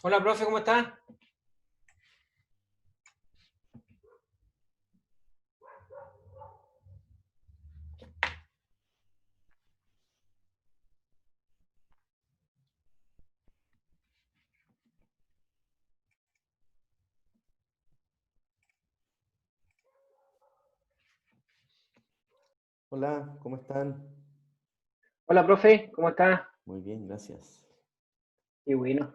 Hola, profe, ¿cómo está? Hola, ¿cómo están? Hola, profe, ¿cómo está? Muy bien, gracias. Qué bueno.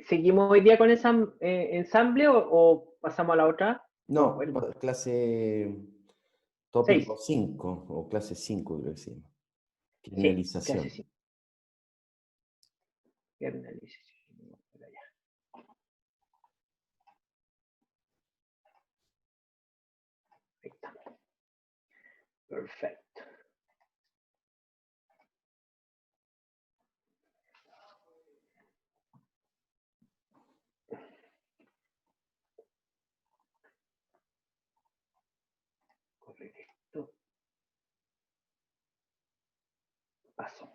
¿Seguimos hoy día con ese ensamble o pasamos a la otra? No me No, acuerdo. clase Seis. tópico 5 o clase 5 creo que se llama. Sí, clase Criminalización. 5. Criminalización. Por allá. Ahí está. Perfecto. Correcto. Paso.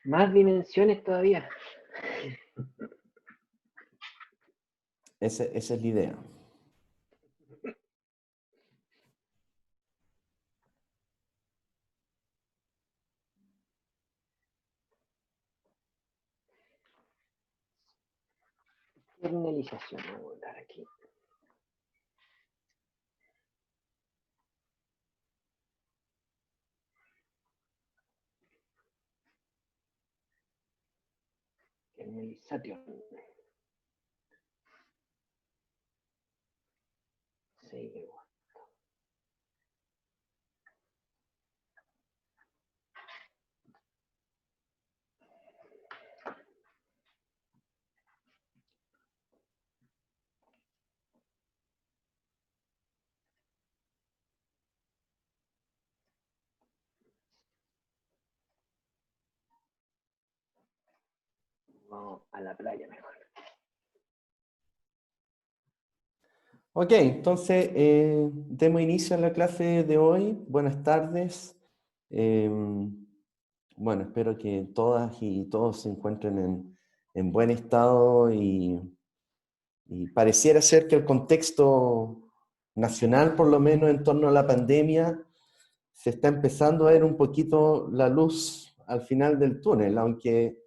Más dimensiones todavía. Esa es la idea. Criminalización. Vamos a dar aquí. Criminalización. Sí. Vamos a la playa mejor. Ok, entonces demos inicio a la clase de hoy. Buenas tardes. Bueno, espero que todas y todos se encuentren en buen estado y pareciera ser que el contexto nacional, por lo menos en torno a la pandemia, se está empezando a ver un poquito la luz al final del túnel, aunque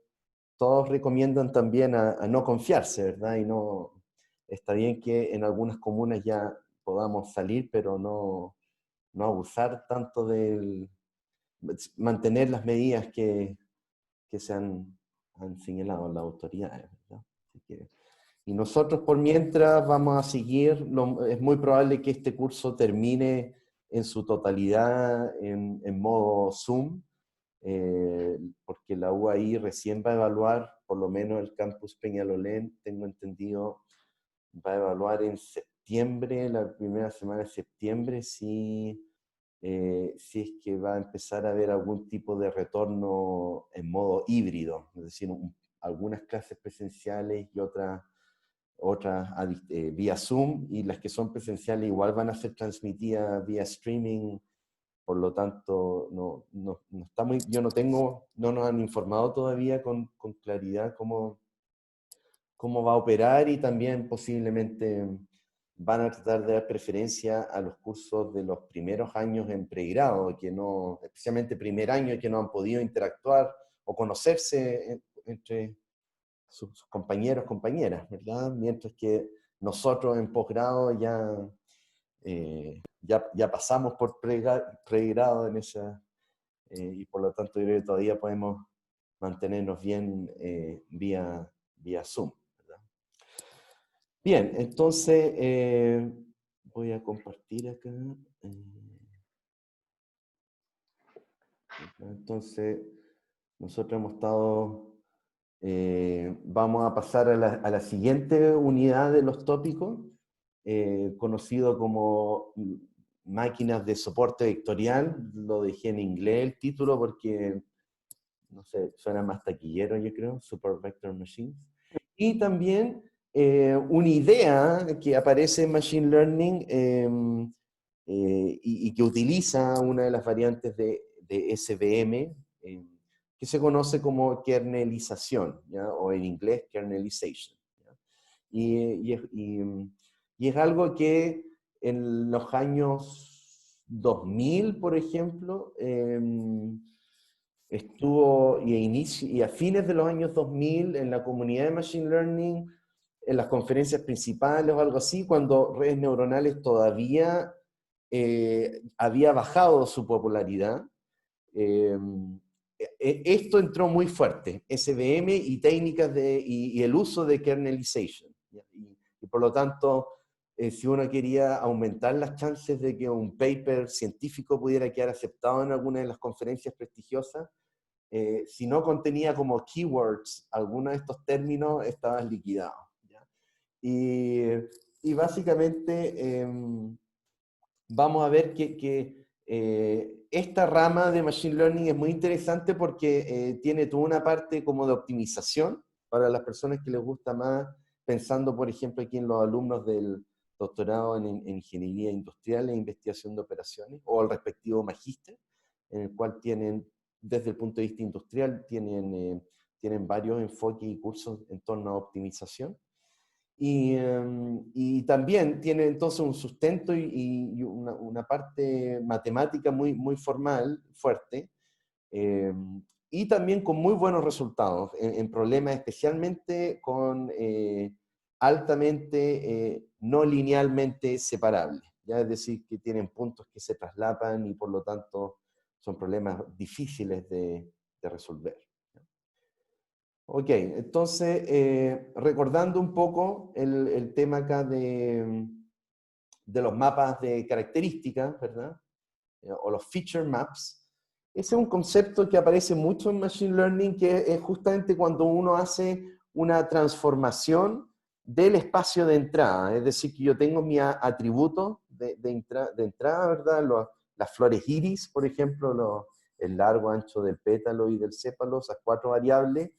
todos recomiendan también a no confiarse, ¿verdad? Y no, está bien que en algunas comunas ya podamos salir, pero no abusar tanto del mantener las medidas que se han señalado las autoridades, ¿verdad? Así que, y nosotros por mientras vamos a seguir, es muy probable que este curso termine en su totalidad en modo Zoom, porque la UAI recién va a evaluar, por lo menos el campus Peñalolén, tengo entendido, va a evaluar en septiembre, la primera semana de septiembre, si es que va a empezar a haber algún tipo de retorno en modo híbrido, es decir, algunas clases presenciales y otras vía Zoom, y las que son presenciales igual van a ser transmitidas vía streaming. Por lo tanto, no está muy, yo no tengo, no nos han informado todavía con claridad cómo va a operar, y también posiblemente van a tratar de dar preferencia a los cursos de los primeros años en pregrado, que no, especialmente primer año, que no han podido interactuar o conocerse entre sus compañeros, compañeras, ¿verdad? Mientras que nosotros en posgrado ya pasamos por pregrado en esa, y por lo tanto yo creo que todavía podemos mantenernos bien vía Zoom, ¿verdad? Bien, entonces voy a compartir acá. Entonces, nosotros hemos estado, vamos a pasar a la siguiente unidad de los tópicos, conocido como máquinas de soporte vectorial, lo dejé en inglés el título porque, no sé, suena más taquillero yo creo, Super Vector Machines. Y también una idea que aparece en Machine Learning y que utiliza una de las variantes de SVM, que se conoce como kernelización, ¿ya? O en inglés kernelization. ¿Ya? Y es algo que en los años 2000, por ejemplo, estuvo y a fines de los años 2000 en la comunidad de Machine Learning, en las conferencias principales o algo así, cuando redes neuronales todavía había bajado su popularidad. Eh, Esto entró muy fuerte, SVM y técnicas y el uso de kernelization. Y por lo tanto, si uno quería aumentar las chances de que un paper científico pudiera quedar aceptado en alguna de las conferencias prestigiosas, si no contenía como keywords algunos de estos términos, estabas liquidado. ¿Ya? Y básicamente vamos a ver que esta rama de Machine Learning es muy interesante porque tiene toda una parte como de optimización para las personas que les gusta más, pensando por ejemplo aquí en los alumnos del doctorado en Ingeniería Industrial e Investigación de Operaciones, o el respectivo magíster, en el cual tienen, desde el punto de vista industrial, tienen varios enfoques y cursos en torno a optimización. Y también tiene entonces un sustento y una parte matemática muy formal, fuerte, eh, y también con muy buenos resultados en problemas especialmente con altamente no linealmente separables, ¿ya? Es decir, que tienen puntos que se traslapan y por lo tanto son problemas difíciles de resolver. Ok, entonces, recordando un poco el tema acá de los mapas de características, ¿verdad? O los feature maps. Ese es un concepto que aparece mucho en Machine Learning, que es justamente cuando uno hace una transformación del espacio de entrada. Es decir, que yo tengo mi atributo de entrada, ¿verdad? Las flores iris, por ejemplo, el largo, ancho del pétalo y del sépalo, esas 4 variables.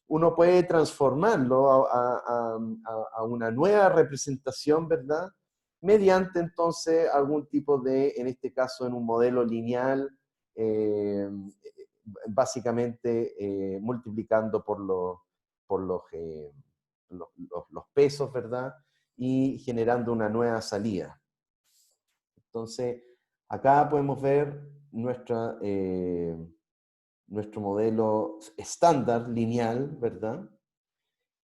Uno puede transformarlo a una nueva representación, ¿verdad? Mediante entonces algún tipo de, en este caso en un modelo lineal, básicamente multiplicando por los pesos, ¿verdad? Y generando una nueva salida. Entonces, acá podemos ver nuestro modelo estándar, lineal, ¿verdad?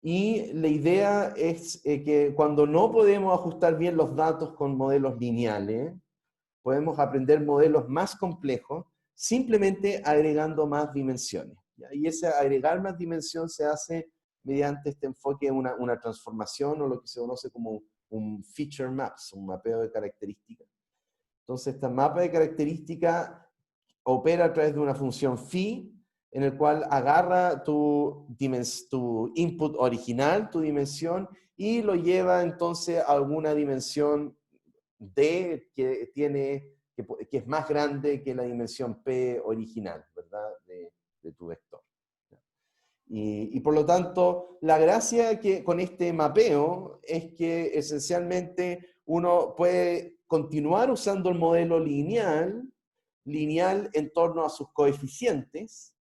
Y la idea es que cuando no podemos ajustar bien los datos con modelos lineales, podemos aprender modelos más complejos simplemente agregando más dimensiones. ¿Ya? Y ese agregar más dimensión se hace mediante este enfoque, una transformación o lo que se conoce como un feature maps, un mapeo de características. Entonces, esta mapa de características opera a través de una función phi, en el cual agarra tu input original, tu dimensión, y lo lleva entonces a alguna dimensión D que es más grande que la dimensión P original, ¿verdad? De tu vector. Y por lo tanto, la gracia que con este mapeo es que esencialmente uno puede continuar usando el modelo lineal en torno a sus coeficientes,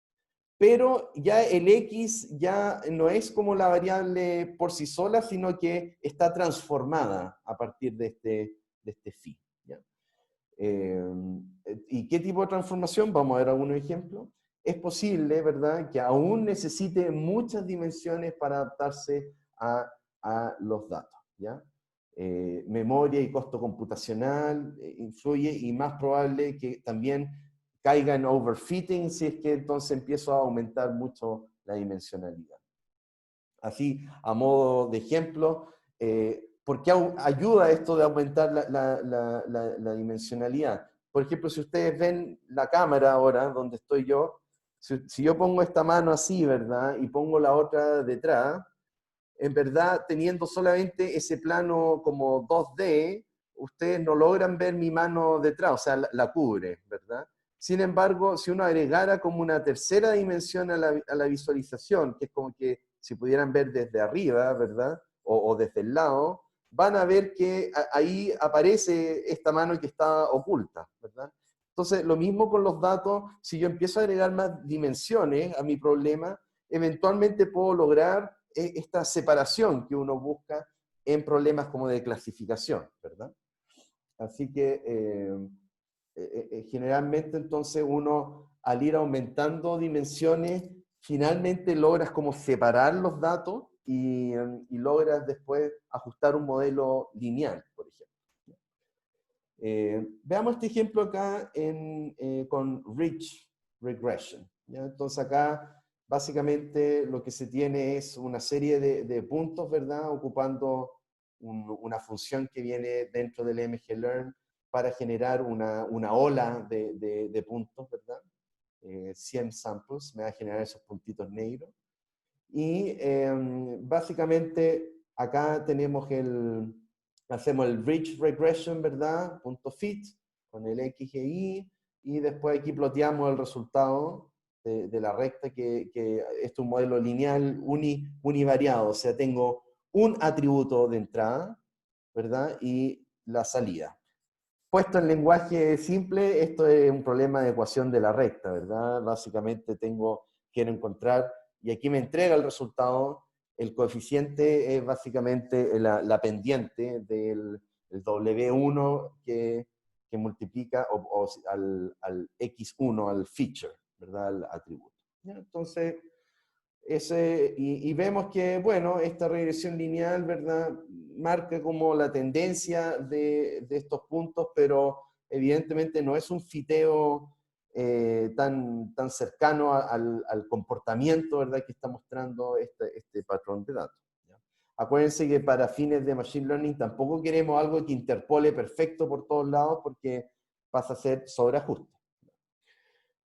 pero ya el X ya no es como la variable por sí sola, sino que está transformada a partir de este phi. ¿Ya? ¿Y qué tipo de transformación? Vamos a ver algunos ejemplos. Es posible, ¿verdad?, que aún necesite muchas dimensiones para adaptarse a los datos. ¿Ya? Memoria y costo computacional influye, y más probable que también caiga en overfitting si es que entonces empiezo a aumentar mucho la dimensionalidad. Así, a modo de ejemplo, ¿por qué ayuda esto de aumentar la dimensionalidad? Por ejemplo, si ustedes ven la cámara ahora, donde estoy yo, si yo pongo esta mano así, ¿verdad? Y pongo la otra detrás, en verdad, teniendo solamente ese plano como 2D, ustedes no logran ver mi mano detrás, o sea, la cubre, ¿verdad? Sin embargo, si uno agregara como una tercera dimensión a la visualización, que es como que si pudieran ver desde arriba, ¿verdad? O desde el lado, van a ver que ahí aparece esta mano que está oculta, ¿verdad? Entonces, lo mismo con los datos, si yo empiezo a agregar más dimensiones a mi problema, eventualmente puedo lograr esta separación que uno busca en problemas como de clasificación, ¿verdad? Así que generalmente entonces uno, al ir aumentando dimensiones, finalmente logras como separar los datos y logras después ajustar un modelo lineal, por ejemplo. Veamos este ejemplo acá con Ridge Regression, ¿ya? Entonces acá básicamente lo que se tiene es una serie de puntos, ¿verdad? Ocupando una función que viene dentro del MGLearn para generar una ola de puntos, ¿verdad? 100 samples, me va a generar esos puntitos negros. Y básicamente acá tenemos hacemos el Ridge Regression, ¿verdad? Punto fit con el X e Y, y después aquí ploteamos el resultado de la recta, que es un modelo lineal univariado, o sea, tengo un atributo de entrada, ¿verdad? Y la salida. Puesto en lenguaje simple, esto es un problema de ecuación de la recta, ¿verdad? Básicamente quiero encontrar, y aquí me entrega el resultado, el coeficiente es básicamente la pendiente del W1 que multiplica al X1, al feature, ¿verdad? Al atributo. ¿Ya? Entonces, y vemos que, bueno, esta regresión lineal, ¿verdad?, marca como la tendencia de estos puntos, pero evidentemente no es un fiteo tan cercano al comportamiento, ¿verdad?, que está mostrando este patrón de datos. ¿Ya? Acuérdense que para fines de Machine Learning tampoco queremos algo que interpole perfecto por todos lados, porque pasa a ser sobreajuste.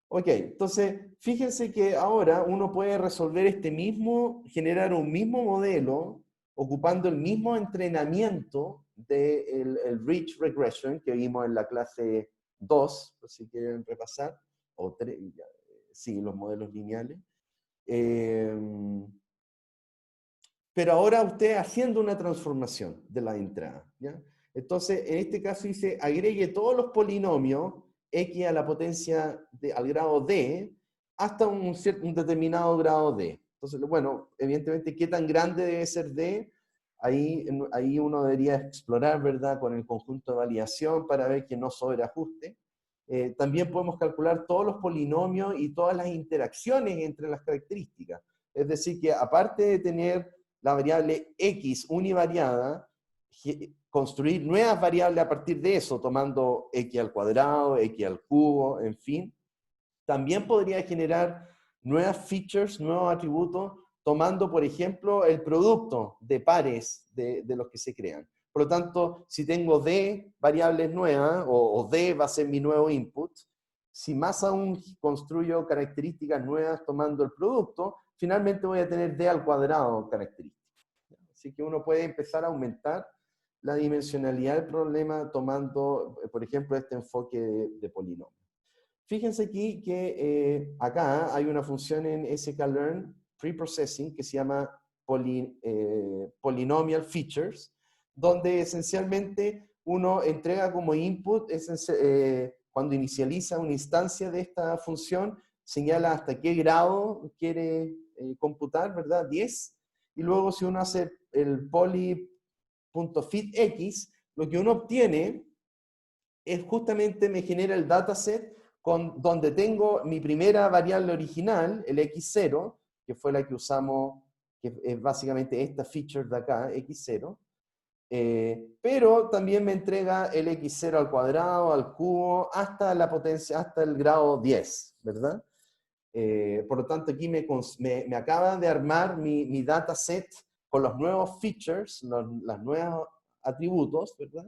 Ok, entonces, fíjense que ahora uno puede resolver generar un mismo modelo, ocupando el mismo entrenamiento del Ridge Regression que vimos en la clase 2, si quieren repasar, o 3, sí, los modelos lineales. Pero ahora usted haciendo una transformación de la entrada, ¿ya? Entonces, en este caso dice, agregue todos los polinomios x a la potencia al grado d hasta un determinado grado d. Entonces, bueno, evidentemente, ¿qué tan grande debe ser d? Ahí uno debería explorar, ¿verdad?, con el conjunto de validación para ver que no sobreajuste. También podemos calcular todos los polinomios y todas las interacciones entre las características. Es decir, que aparte de tener la variable x univariada, construir nuevas variables a partir de eso, tomando x al cuadrado, x al cubo, en fin. También podría generar nuevas features, nuevos atributos, tomando, por ejemplo, el producto de pares de los que se crean. Por lo tanto, si tengo d variables nuevas, o d va a ser mi nuevo input, si más aún construyo características nuevas tomando el producto, finalmente voy a tener d al cuadrado características. Así que uno puede empezar a aumentar la dimensionalidad del problema tomando, por ejemplo, este enfoque de polinomio. Fíjense aquí que acá hay una función en sklearn preprocessing que se llama polynomial features, donde esencialmente uno entrega como input, cuando inicializa una instancia de esta función, señala hasta qué grado quiere computar, ¿verdad? 10. Y luego si uno hace el poly.fitx, lo que uno obtiene es justamente me genera el dataset donde tengo mi primera variable original, el x0, que fue la que usamos, que es básicamente esta feature de acá, x0, pero también me entrega el x0 al cuadrado, al cubo, hasta la potencia, hasta el grado 10, ¿verdad? Por lo tanto, aquí me acaba de armar mi dataset con los nuevos features, los nuevos atributos, ¿verdad?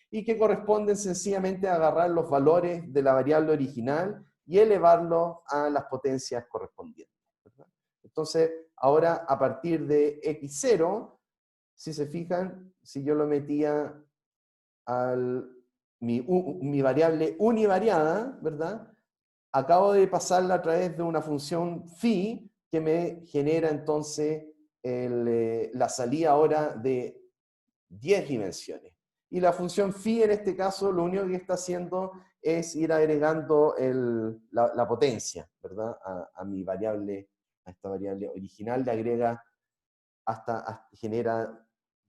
Y que corresponden sencillamente a agarrar los valores de la variable original y elevarlos a las potencias correspondientes, ¿verdad? Entonces, ahora a partir de x0, si se fijan, si yo lo metía mi variable univariada, ¿verdad? Acabo de pasarla a través de una función phi que me genera entonces la salida ahora de 10 dimensiones. Y la función phi en este caso lo único que está haciendo es ir agregando la potencia, ¿verdad? A mi variable, a esta variable original, le agrega genera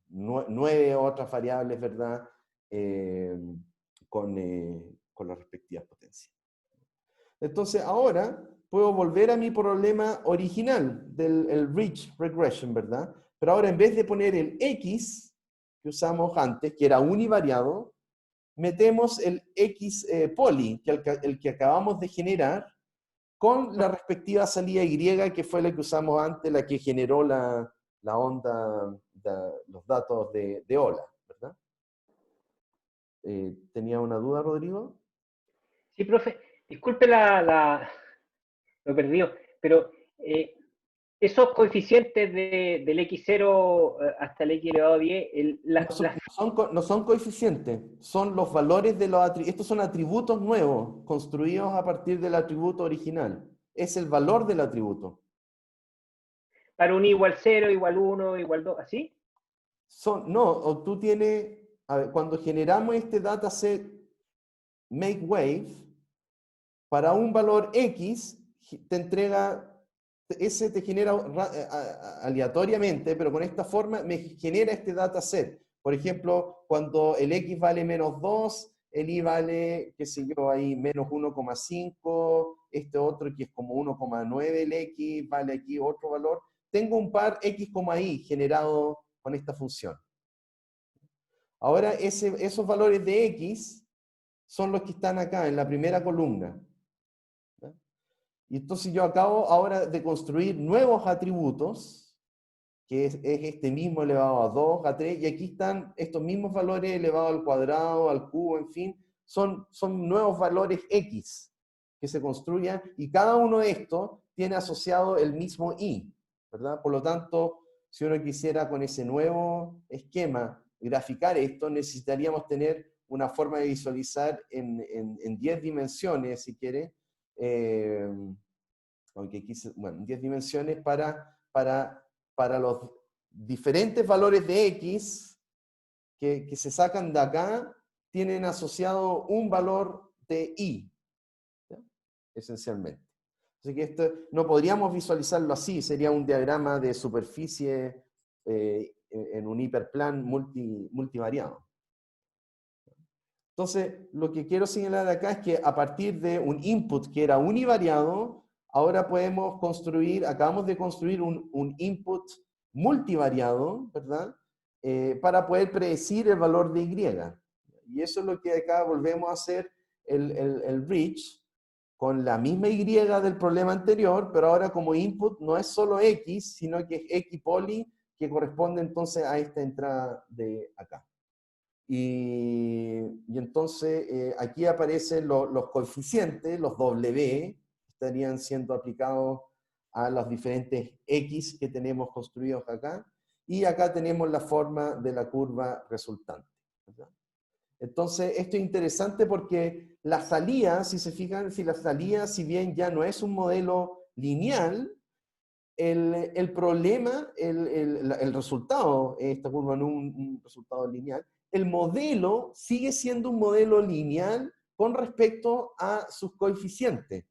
9 otras variables, ¿verdad? Con las respectivas potencias. Entonces ahora puedo volver a mi problema original del Ridge Regression, ¿verdad? Pero ahora en vez de poner el X que usamos antes, que era univariado, metemos el X poly, el que acabamos de generar, con la respectiva salida Y, que fue la que usamos antes, la que generó la onda, los datos de ola, ¿verdad? ¿Tenía una duda, Rodrigo? Sí, profe, disculpe lo perdido, pero esos coeficientes del x0 hasta el x elevado a 10, No son coeficientes, son los valores de los atributos. Estos son atributos nuevos, construidos a partir del atributo original. Es el valor del atributo. para un igual 0, igual 1, igual 2, ¿así? No, o tú tienes, a ver, cuando generamos este dataset MakeWave, para un valor X, te entrega, ese te genera aleatoriamente, pero con esta forma me genera este dataset. Por ejemplo, cuando el X vale menos 2, el Y vale, qué sé yo, ahí menos 1,5, este otro que es como 1,9 el X, vale aquí otro valor. Tengo un par X, Y generado con esta función. Ahora esos valores de X son los que están acá en la primera columna. Y entonces yo acabo ahora de construir nuevos atributos, que es este mismo elevado a 2, a 3, y aquí están estos mismos valores elevados al cuadrado, al cubo, en fin, son nuevos valores X que se construyan, y cada uno de estos tiene asociado el mismo Y, ¿verdad? Por lo tanto, si uno quisiera con ese nuevo esquema graficar esto, necesitaríamos tener una forma de visualizar en 10 dimensiones, si quiere, aunque quise, bueno, 10 dimensiones para los diferentes valores de X que se sacan de acá, tienen asociado un valor de Y, ¿ya? Esencialmente. Así que esto no podríamos visualizarlo así, sería un diagrama de superficie en un hiperplan multivariado. Entonces, lo que quiero señalar acá es que a partir de un input que era univariado, ahora podemos construir, acabamos de construir un input multivariado, ¿verdad? Para poder predecir el valor de Y. Y eso es lo que acá volvemos a hacer el bridge con la misma Y del problema anterior, pero ahora como input no es solo X, sino que es X poly, que corresponde entonces a esta entrada de acá. Y entonces aquí aparecen los coeficientes, los W, estarían siendo aplicados a los diferentes X que tenemos construidos acá. Y acá tenemos la forma de la curva resultante, ¿verdad? Entonces, esto es interesante porque la salida, si se fijan, si la salida, si bien ya no es un modelo lineal, el problema, el resultado, esta curva no es un resultado lineal, el modelo sigue siendo un modelo lineal con respecto a sus coeficientes,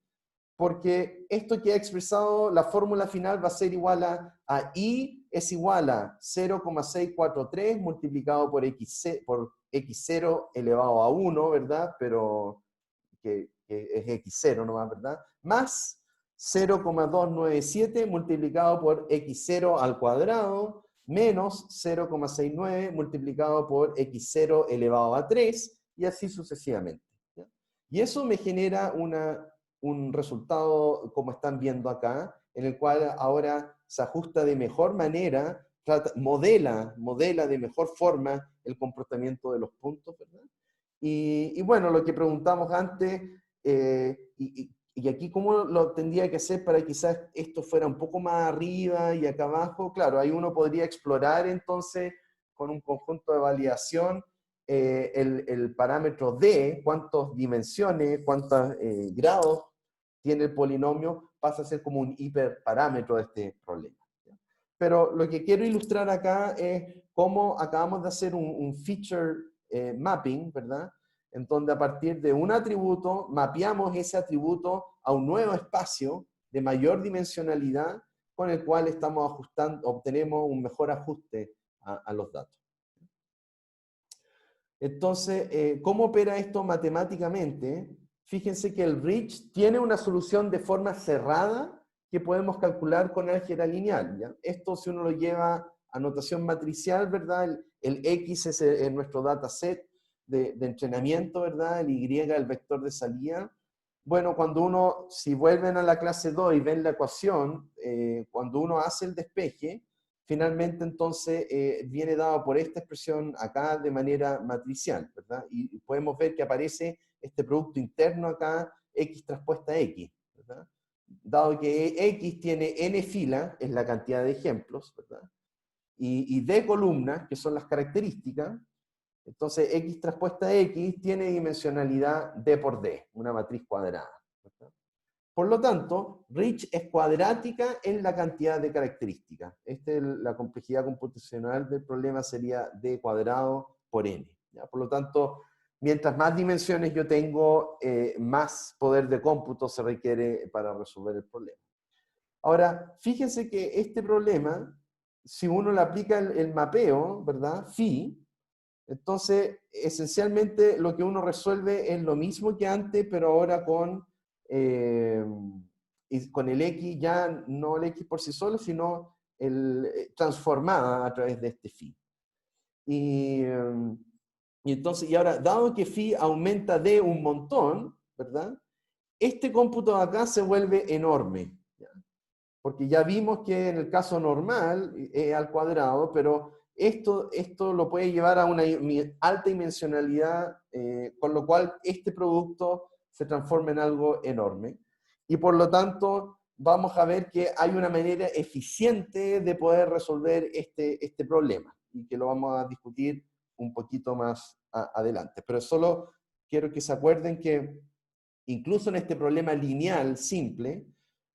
porque esto que ha expresado, la fórmula final va a ser igual a I es igual a 0,643 multiplicado por x0 elevado a 1, ¿verdad? Pero que es x0 nomás, ¿verdad? Más 0,297 multiplicado por x0 al cuadrado menos 0,69 multiplicado por x0 elevado a 3 y así sucesivamente, ¿ya? Y eso me genera un resultado, como están viendo acá, en el cual ahora se ajusta de mejor manera, modela de mejor forma el comportamiento de los puntos, ¿verdad? Y bueno, lo que preguntamos antes, y aquí cómo lo tendría que hacer para quizás esto fuera un poco más arriba y acá abajo, claro, ahí uno podría explorar entonces con un conjunto de validación el parámetro D, cuántas dimensiones, cuántos grados tiene el polinomio, pasa a ser como un hiperparámetro de este problema. Pero lo que quiero ilustrar acá es cómo acabamos de hacer un feature mapping, ¿verdad? En donde a partir de un atributo mapeamos ese atributo a un nuevo espacio de mayor dimensionalidad con el cual estamos ajustando, obtenemos un mejor ajuste a los datos. Entonces, ¿cómo opera esto matemáticamente? Fíjense que el bridge tiene una solución de forma cerrada que podemos calcular con álgebra lineal, ¿ya? Esto, si uno lo lleva a notación matricial, ¿verdad? El X es nuestro dataset de entrenamiento, ¿verdad? El Y, el vector de salida. Bueno, cuando uno, si vuelven a la clase 2 y ven la ecuación, cuando uno hace el despeje, finalmente entonces viene dado por esta expresión acá de manera matricial, ¿verdad? Y podemos ver que aparece este producto interno acá, X transpuesta X, ¿verdad? Dado que X tiene n filas, es la cantidad de ejemplos, ¿verdad? Y D columnas, que son las características, entonces X transpuesta X tiene dimensionalidad D por D, una matriz cuadrada, ¿verdad? Por lo tanto, Rich es cuadrática en la cantidad de características. La complejidad computacional del problema sería D cuadrado por N, ¿ya? Por lo tanto, mientras más dimensiones yo tengo, más poder de cómputo se requiere para resolver el problema. Ahora, fíjense que este problema, si uno le aplica el mapeo, ¿verdad? Phi, entonces, esencialmente lo que uno resuelve es lo mismo que antes, pero ahora con el X, ya no el X por sí solo, sino transformada a través de este phi. Y entonces, y ahora, dado que phi aumenta de un montón, ¿verdad? Este cómputo de acá se vuelve enorme, ¿ya? Porque ya vimos que en el caso normal es al cuadrado, pero esto lo puede llevar a una alta dimensionalidad, con lo cual este producto se transforma en algo enorme. Y por lo tanto, vamos a ver que hay una manera eficiente de poder resolver este problema, y que lo vamos a discutir un poquito más adelante. Pero solo quiero que se acuerden que incluso en este problema lineal simple,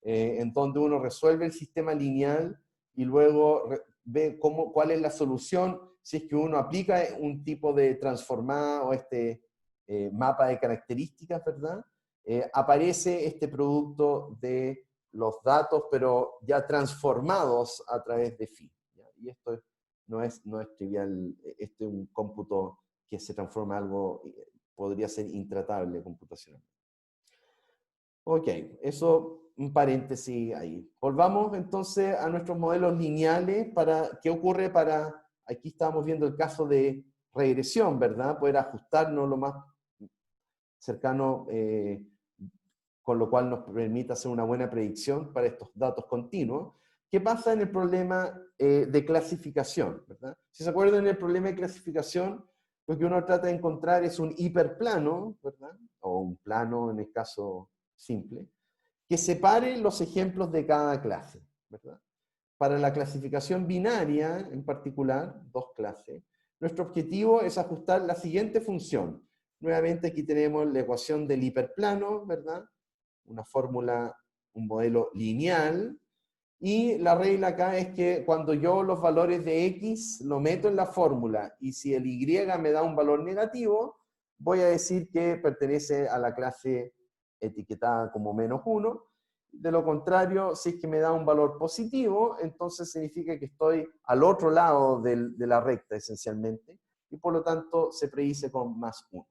en donde uno resuelve el sistema lineal y luego ve cuál es la solución si es que uno aplica un tipo de transformada o mapa de características, ¿verdad? Aparece este producto de los datos, pero ya transformados a través de phi, ¿ya? Y esto no es trivial, este es un cómputo que se transforma en algo, podría ser intratable computacionalmente. Ok, eso, un paréntesis ahí. Volvamos entonces a nuestros modelos lineales. ¿Qué ocurre para, aquí estamos viendo el caso de regresión, ¿verdad? Poder ajustarnos lo más cercano, con lo cual nos permite hacer una buena predicción para estos datos continuos. ¿Qué pasa en el problema de clasificación, ¿verdad? Si se acuerdan, en el problema de clasificación, lo que uno trata de encontrar es un hiperplano, ¿verdad? O un plano en el caso simple, que separe los ejemplos de cada clase, ¿verdad? Para la clasificación binaria, en particular, dos clases, nuestro objetivo es ajustar la siguiente función. Nuevamente aquí tenemos la ecuación del hiperplano, ¿verdad? Una fórmula, un modelo lineal, y la regla acá es que cuando yo los valores de X lo meto en la fórmula, y si el Y me da un valor negativo, voy a decir que pertenece a la clase etiquetada como -1. De lo contrario, si es que me da un valor positivo, entonces significa que estoy al otro lado de la recta, esencialmente, y por lo tanto se predice con +1.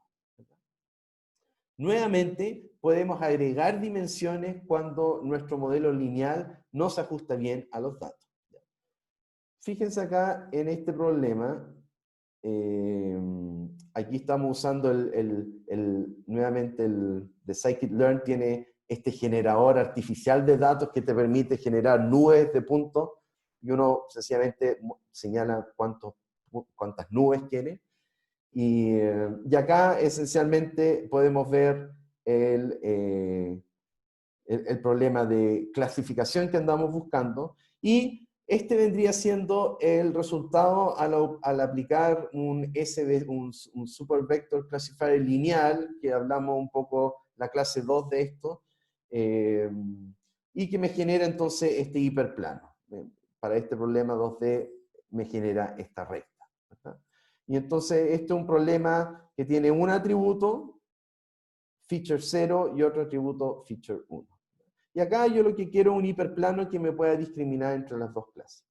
Nuevamente, podemos agregar dimensiones cuando nuestro modelo lineal no se ajusta bien a los datos. Fíjense acá en este problema. Aquí estamos usando nuevamente el scikit-learn tiene este generador artificial de datos que te permite generar nubes de puntos, y uno sencillamente señala cuántas nubes quiere. Y acá esencialmente podemos ver el problema de clasificación que andamos buscando, y Este vendría siendo el resultado al aplicar un Super Vector Classifier lineal, que hablamos un poco la clase 2 de esto, y que me genera entonces este hiperplano. Para este problema 2D me genera esta recta, ¿verdad? Y entonces este es un problema que tiene un atributo, feature 0, y otro atributo, feature 1. Y acá yo lo que quiero es un hiperplano que me pueda discriminar entre las dos clases.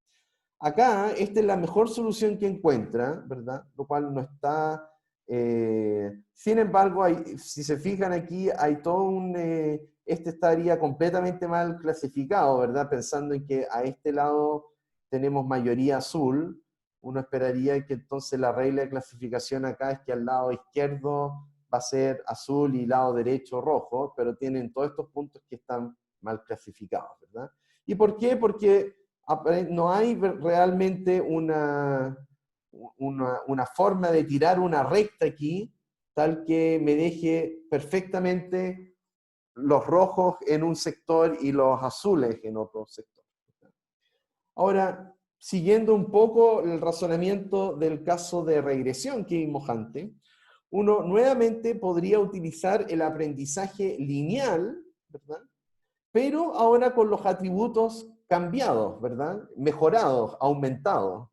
Acá, esta es la mejor solución que encuentra, ¿verdad? Lo cual no está... sin embargo, si se fijan aquí, hay todo un... este estaría completamente mal clasificado, ¿verdad? Pensando en que a este lado tenemos mayoría azul, uno esperaría que entonces la regla de clasificación acá es que al lado izquierdo va a ser azul y lado derecho rojo, pero tienen todos estos puntos que están mal clasificados, ¿verdad? ¿Y por qué? Porque no hay realmente una forma de tirar una recta aquí, tal que me deje perfectamente los rojos en un sector y los azules en otro sector. Ahora, siguiendo un poco el razonamiento del caso de regresión que vimos antes, uno nuevamente podría utilizar el aprendizaje lineal, ¿verdad? Pero ahora con los atributos cambiados, ¿verdad? Mejorados, aumentados.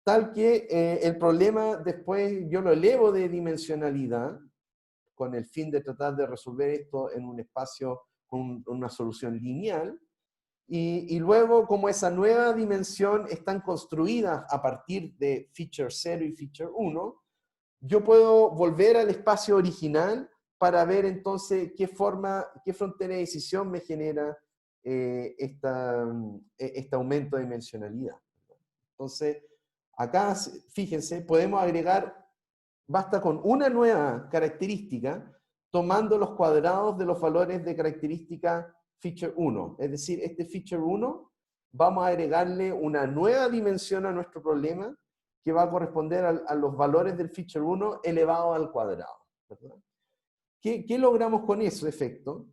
Tal que el problema después yo lo elevo de dimensionalidad con el fin de tratar de resolver esto en un espacio con una solución lineal. Y luego, como esa nueva dimensión están construidas a partir de feature 0 y feature 1, yo puedo volver al espacio original para ver entonces qué frontera de decisión me genera este aumento de dimensionalidad. Entonces, acá, fíjense, podemos agregar, basta con una nueva característica, tomando los cuadrados de los valores de característica feature 1. Es decir, este feature 1, vamos a agregarle una nueva dimensión a nuestro problema, que va a corresponder a los valores del feature 1 elevado al cuadrado, ¿verdad? ¿Qué logramos con ese efecto?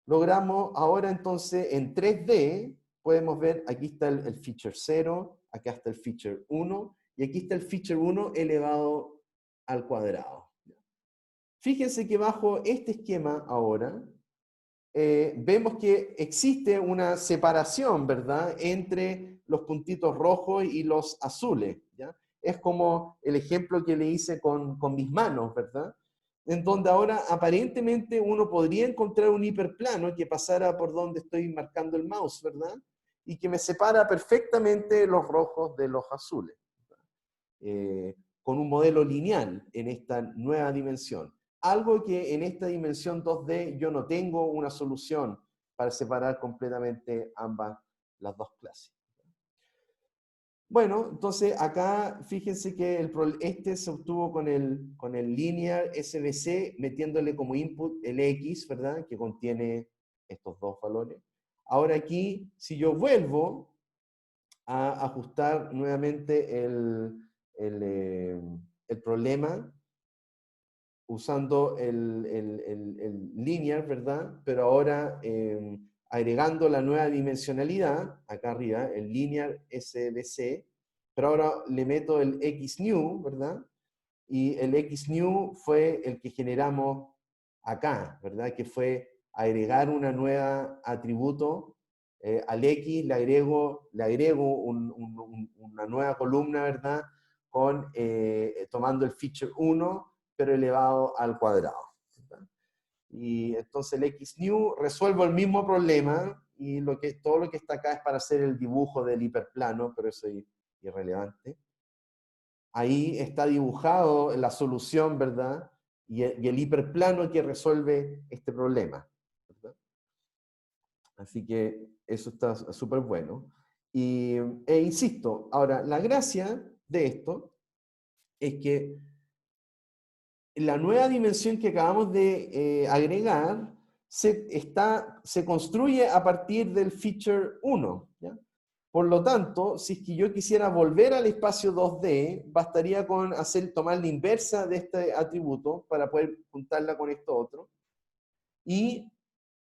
Logramos ahora entonces en 3D, podemos ver, aquí está el feature 0, acá está el feature 1, y aquí está el feature 1 elevado al cuadrado. Fíjense que bajo este esquema ahora, vemos que existe una separación, ¿verdad?, entre los puntitos rojos y los azules, ¿ya? Es como el ejemplo que le hice con mis manos, ¿verdad? En donde ahora aparentemente uno podría encontrar un hiperplano que pasara por donde estoy marcando el mouse, ¿verdad? Y que me separa perfectamente los rojos de los azules, con un modelo lineal en esta nueva dimensión. Algo que en esta dimensión 2D yo no tengo una solución para separar completamente las dos clases. Bueno, entonces acá fíjense que este se obtuvo con el linear SVC, metiéndole como input el X, ¿verdad? Que contiene estos dos valores. Ahora aquí, si yo vuelvo a ajustar nuevamente el problema, usando el linear, ¿verdad? Pero ahora agregando la nueva dimensionalidad, acá arriba, el linear SVC, pero ahora le meto el XNew, ¿verdad? Y el XNew fue el que generamos acá, ¿verdad? Que fue agregar una nueva atributo, al X le agrego una nueva columna, ¿verdad? Tomando el feature 1, pero elevado al cuadrado, ¿verdad? Y entonces el XNew resuelvo el mismo problema, y todo lo que está acá es para hacer el dibujo del hiperplano, pero eso es irrelevante. Ahí está dibujado la solución, ¿verdad? Y el hiperplano que resuelve este problema, ¿verdad? Así que eso está súper bueno. Insisto, ahora, la gracia de esto es que la nueva dimensión que acabamos de agregar se construye a partir del feature 1, ¿ya? Por lo tanto, si es que yo quisiera volver al espacio 2D, bastaría con tomar la inversa de este atributo para poder juntarla con esto otro. Y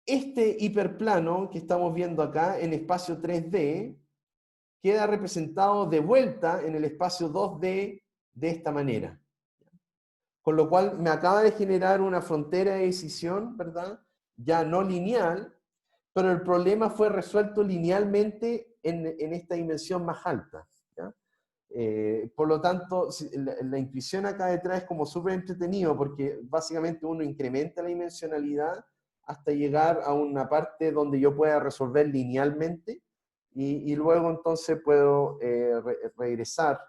este hiperplano que estamos viendo acá en espacio 3D queda representado de vuelta en el espacio 2D de esta manera. Con lo cual me acaba de generar una frontera de decisión, ¿verdad? Ya no lineal, pero el problema fue resuelto linealmente en esta dimensión más alta, ¿ya? Por lo tanto, la intuición acá detrás es como súper entretenido, porque básicamente uno incrementa la dimensionalidad hasta llegar a una parte donde yo pueda resolver linealmente, y luego entonces puedo regresar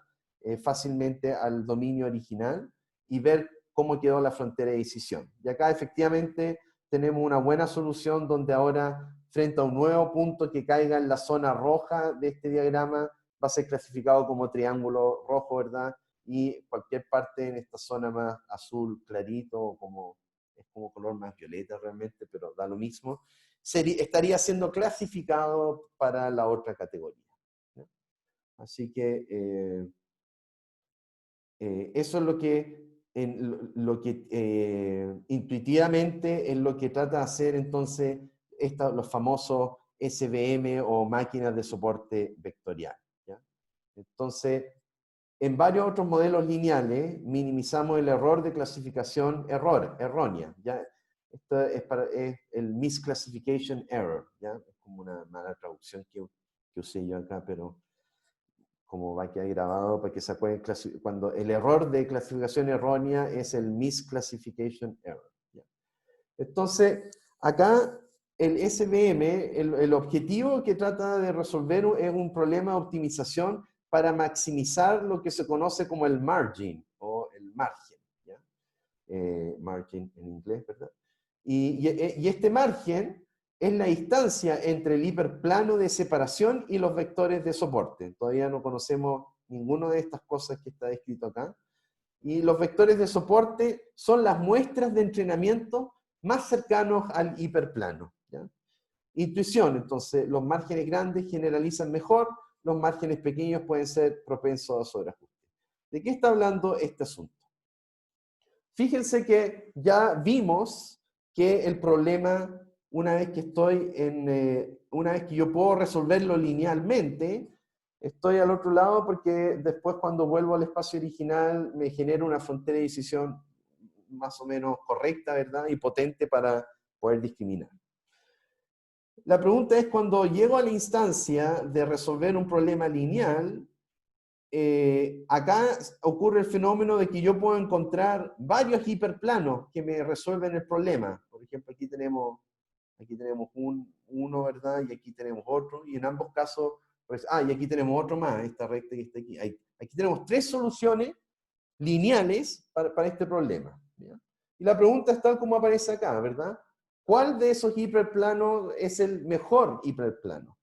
fácilmente al dominio original y ver cómo quedó la frontera de decisión. Y acá efectivamente tenemos una buena solución donde ahora, frente a un nuevo punto que caiga en la zona roja de este diagrama, va a ser clasificado como triángulo rojo, ¿verdad? Y cualquier parte en esta zona más azul clarito, es como color más violeta realmente, pero da lo mismo, estaría siendo clasificado para la otra categoría, ¿no? Así que eso es lo que intuitivamente es lo que trata de hacer entonces los famosos SVM o máquinas de soporte vectorial, ¿ya? Entonces, en varios otros modelos lineales minimizamos el error de clasificación errónea, ¿ya? Esto es el misclassification error, ¿ya? Es como una mala traducción que usé yo acá, pero como va a quedar grabado para que se acuerden, cuando el error de clasificación errónea es el misclassification error, ¿ya? Entonces, acá el SVM, el objetivo que trata de resolver es un problema de optimización para maximizar lo que se conoce como el margin, o el margen, ¿ya? Margin en inglés, ¿verdad? Y este margen es la distancia entre el hiperplano de separación y los vectores de soporte. Todavía no conocemos ninguna de estas cosas que está descrito acá. Y los vectores de soporte son las muestras de entrenamiento más cercanos al hiperplano, ¿ya? Intuición, entonces, los márgenes grandes generalizan mejor, los márgenes pequeños pueden ser propensos a sobreajuste. ¿De qué está hablando este asunto? Fíjense que ya vimos que el problema, una vez que yo puedo resolverlo linealmente, estoy al otro lado porque después cuando vuelvo al espacio original me genera una frontera de decisión más o menos correcta, ¿verdad? Y potente para poder discriminar. La pregunta es, cuando llego a la instancia de resolver un problema lineal, acá ocurre el fenómeno de que yo puedo encontrar varios hiperplanos que me resuelven el problema. Por ejemplo, aquí tenemos uno, ¿verdad? Y aquí tenemos otro, y en ambos casos, pues, y aquí tenemos otro más, esta recta que está aquí. Aquí tenemos 3 soluciones lineales para este problema, ¿ya? Y la pregunta es tal como aparece acá, ¿verdad? ¿Cuál de esos hiperplanos es el mejor hiperplano?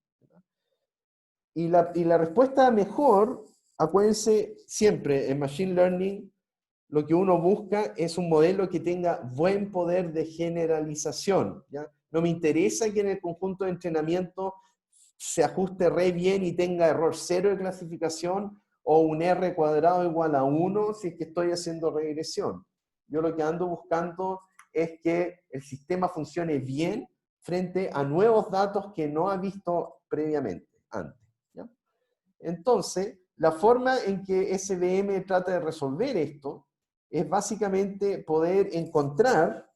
Y la respuesta mejor, acuérdense, siempre en Machine Learning, lo que uno busca es un modelo que tenga buen poder de generalización, ¿ya? No me interesa que en el conjunto de entrenamiento se ajuste re bien y tenga error cero de clasificación o un R cuadrado igual a 1 si es que estoy haciendo regresión. Yo lo que ando buscando es que el sistema funcione bien frente a nuevos datos que no ha visto previamente, antes, ¿ya? Entonces, la forma en que SVM trata de resolver esto es básicamente poder encontrar,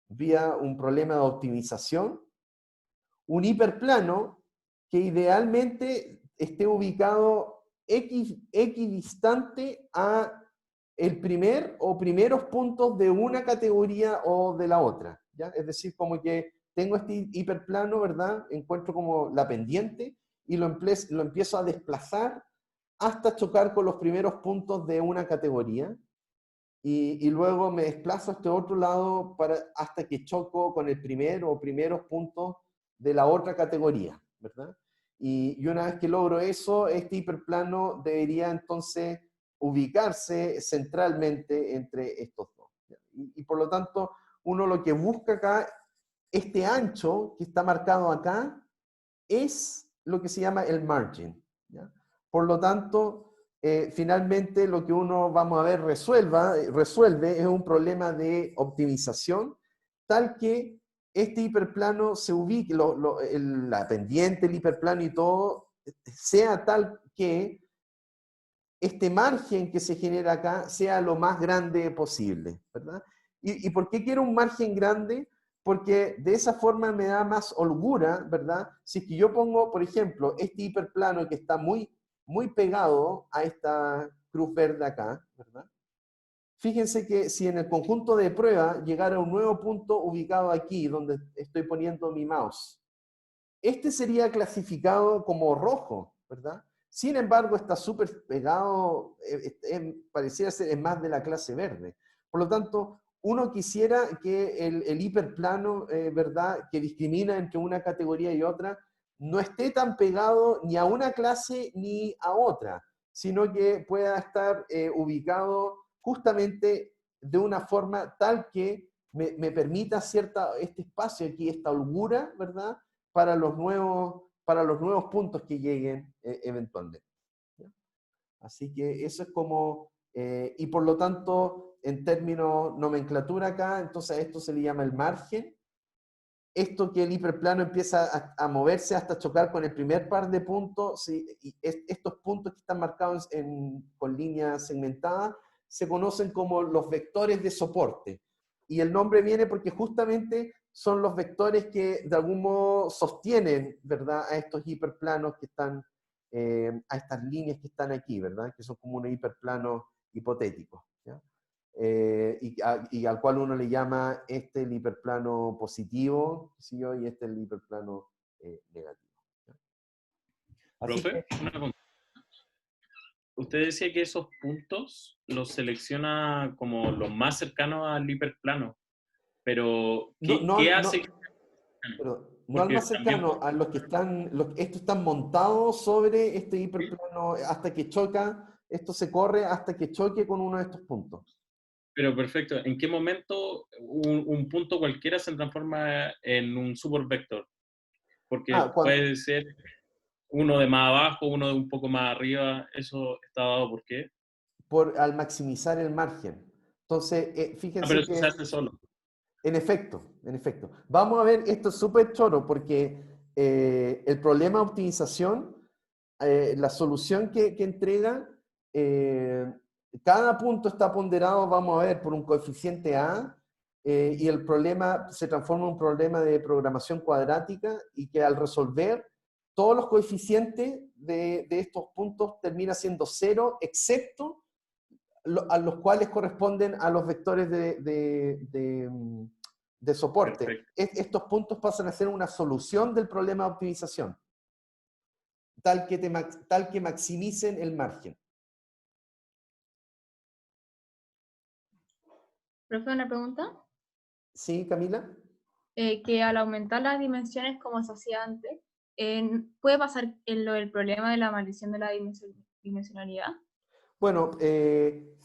vía un problema de optimización, un hiperplano que idealmente esté ubicado equidistante a el primer o primeros puntos de una categoría o de la otra, ¿ya? Es decir, como que tengo este hiperplano, ¿verdad? Encuentro como la pendiente y lo empiezo a desplazar hasta chocar con los primeros puntos de una categoría, y luego me desplazo a este otro lado hasta que choco con el primero o primeros puntos de la otra categoría, ¿verdad? Y una vez que logro eso, este hiperplano debería entonces ubicarse centralmente entre estos dos. Y por lo tanto, uno lo que busca acá, este ancho que está marcado acá, es lo que se llama el margin, ¿ya? Por lo tanto, finalmente lo que uno, vamos a ver, resuelve es un problema de optimización, tal que este hiperplano se ubique, la pendiente, el hiperplano y todo, sea tal que este margen que se genera acá sea lo más grande posible, ¿verdad? ¿Y por qué quiero un margen grande? Porque de esa forma me da más holgura, ¿verdad? Si es que yo pongo, por ejemplo, este hiperplano que está muy, muy pegado a esta cruz verde acá, ¿verdad? Fíjense que si en el conjunto de prueba llegara a un nuevo punto ubicado aquí, donde estoy poniendo mi mouse, este sería clasificado como rojo, ¿verdad? Sin embargo, está súper pegado, pareciera ser es más de la clase verde. Por lo tanto, uno quisiera que el hiperplano, ¿verdad?, que discrimina entre una categoría y otra, no esté tan pegado ni a una clase ni a otra, sino que pueda estar ubicado justamente de una forma tal que me permita este espacio aquí, esta holgura, ¿verdad?, para los nuevos puntos que lleguen eventualmente. ¿Ya? Así que eso es como, y por lo tanto, en términos nomenclatura acá, entonces a esto se le llama el margen. Esto que el hiperplano empieza a moverse hasta chocar con el primer par de puntos, ¿sí? Y estos puntos que están marcados con líneas segmentadas, se conocen como los vectores de soporte. Y el nombre viene porque justamente son los vectores que de algún modo sostienen, ¿verdad?, a estos hiperplanos que están, a estas líneas que están aquí, ¿verdad?, que son como un hiperplano hipotético. ¿Ya? Y al cual uno le llama este el hiperplano positivo, ¿sí? Y este el hiperplano negativo. ¿Ya? Así Profe, que, una consulta. Usted decía que esos puntos los selecciona como los más cercanos al hiperplano, pero no, ¿qué no, hace? no, pero no al Porque más también, cercano, a los que están, estos están montados sobre este hiperplano hasta que choca, esto se corre hasta que choque con uno de estos puntos. pero perfecto, ¿en qué momento un punto cualquiera se transforma en un supervector? Porque Cuando, puede ser uno de más abajo, uno de un poco más arriba, ¿eso está dado por qué? al maximizar el margen. Entonces, Pero fíjense eso se que hace solo. en efecto, en efecto. Vamos a ver, esto es súper choro porque el problema de optimización, la solución que entrega, eh, cada punto está ponderado, vamos a ver, por un coeficiente A, y el problema se transforma en un problema de programación cuadrática y que al resolver todos los coeficientes de estos puntos termina siendo cero, excepto a los cuales corresponden a los vectores de soporte. Perfecto. Estos puntos pasan a ser una solución del problema de optimización, tal que maximicen el margen. Profe, una pregunta. ¿Sí, Camila? Que al aumentar las dimensiones como se hacía antes, ¿puede pasar en lo del problema de la maldición de la dimensionalidad? Bueno, sí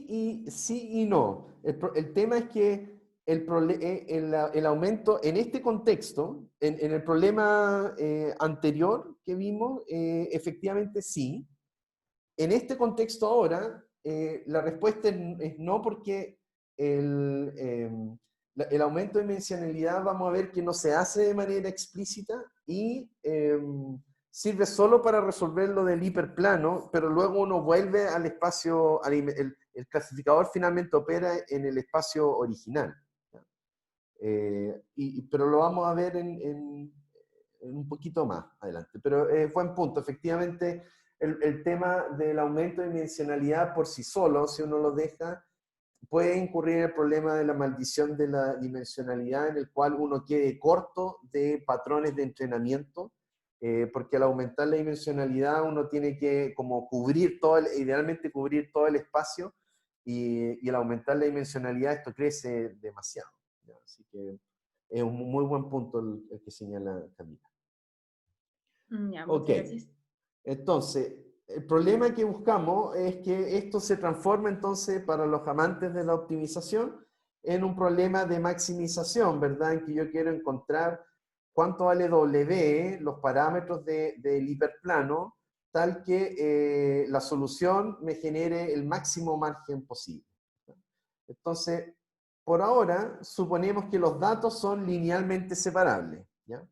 y no. El tema es que el aumento en este contexto, en el problema anterior que vimos, efectivamente sí. En este contexto ahora, la respuesta es no, porque el aumento de dimensionalidad vamos a ver que no se hace de manera explícita y sirve solo para resolver lo del hiperplano, pero luego uno vuelve al espacio, el clasificador finalmente opera en el espacio original. ¿Ya? Pero lo vamos a ver en un poquito más adelante. Pero buen punto, efectivamente, el tema del aumento de dimensionalidad por sí solo, si uno lo deja, puede incurrir en el problema de la maldición de la dimensionalidad, en el cual uno quede corto de patrones de entrenamiento, porque al aumentar la dimensionalidad uno tiene que como idealmente cubrir todo el espacio, y al aumentar la dimensionalidad esto crece demasiado. ¿Ya? Así que es un muy buen punto el que señala Camila. Ya, Ok, muchas gracias. entonces, el problema que buscamos es que esto se transforma entonces para los amantes de la optimización en un problema de maximización, ¿verdad? En que yo quiero encontrar cuánto vale W, los parámetros del hiperplano, tal que la solución me genere el máximo margen posible. Entonces, por ahora, suponemos que los datos son linealmente separables, ¿ya?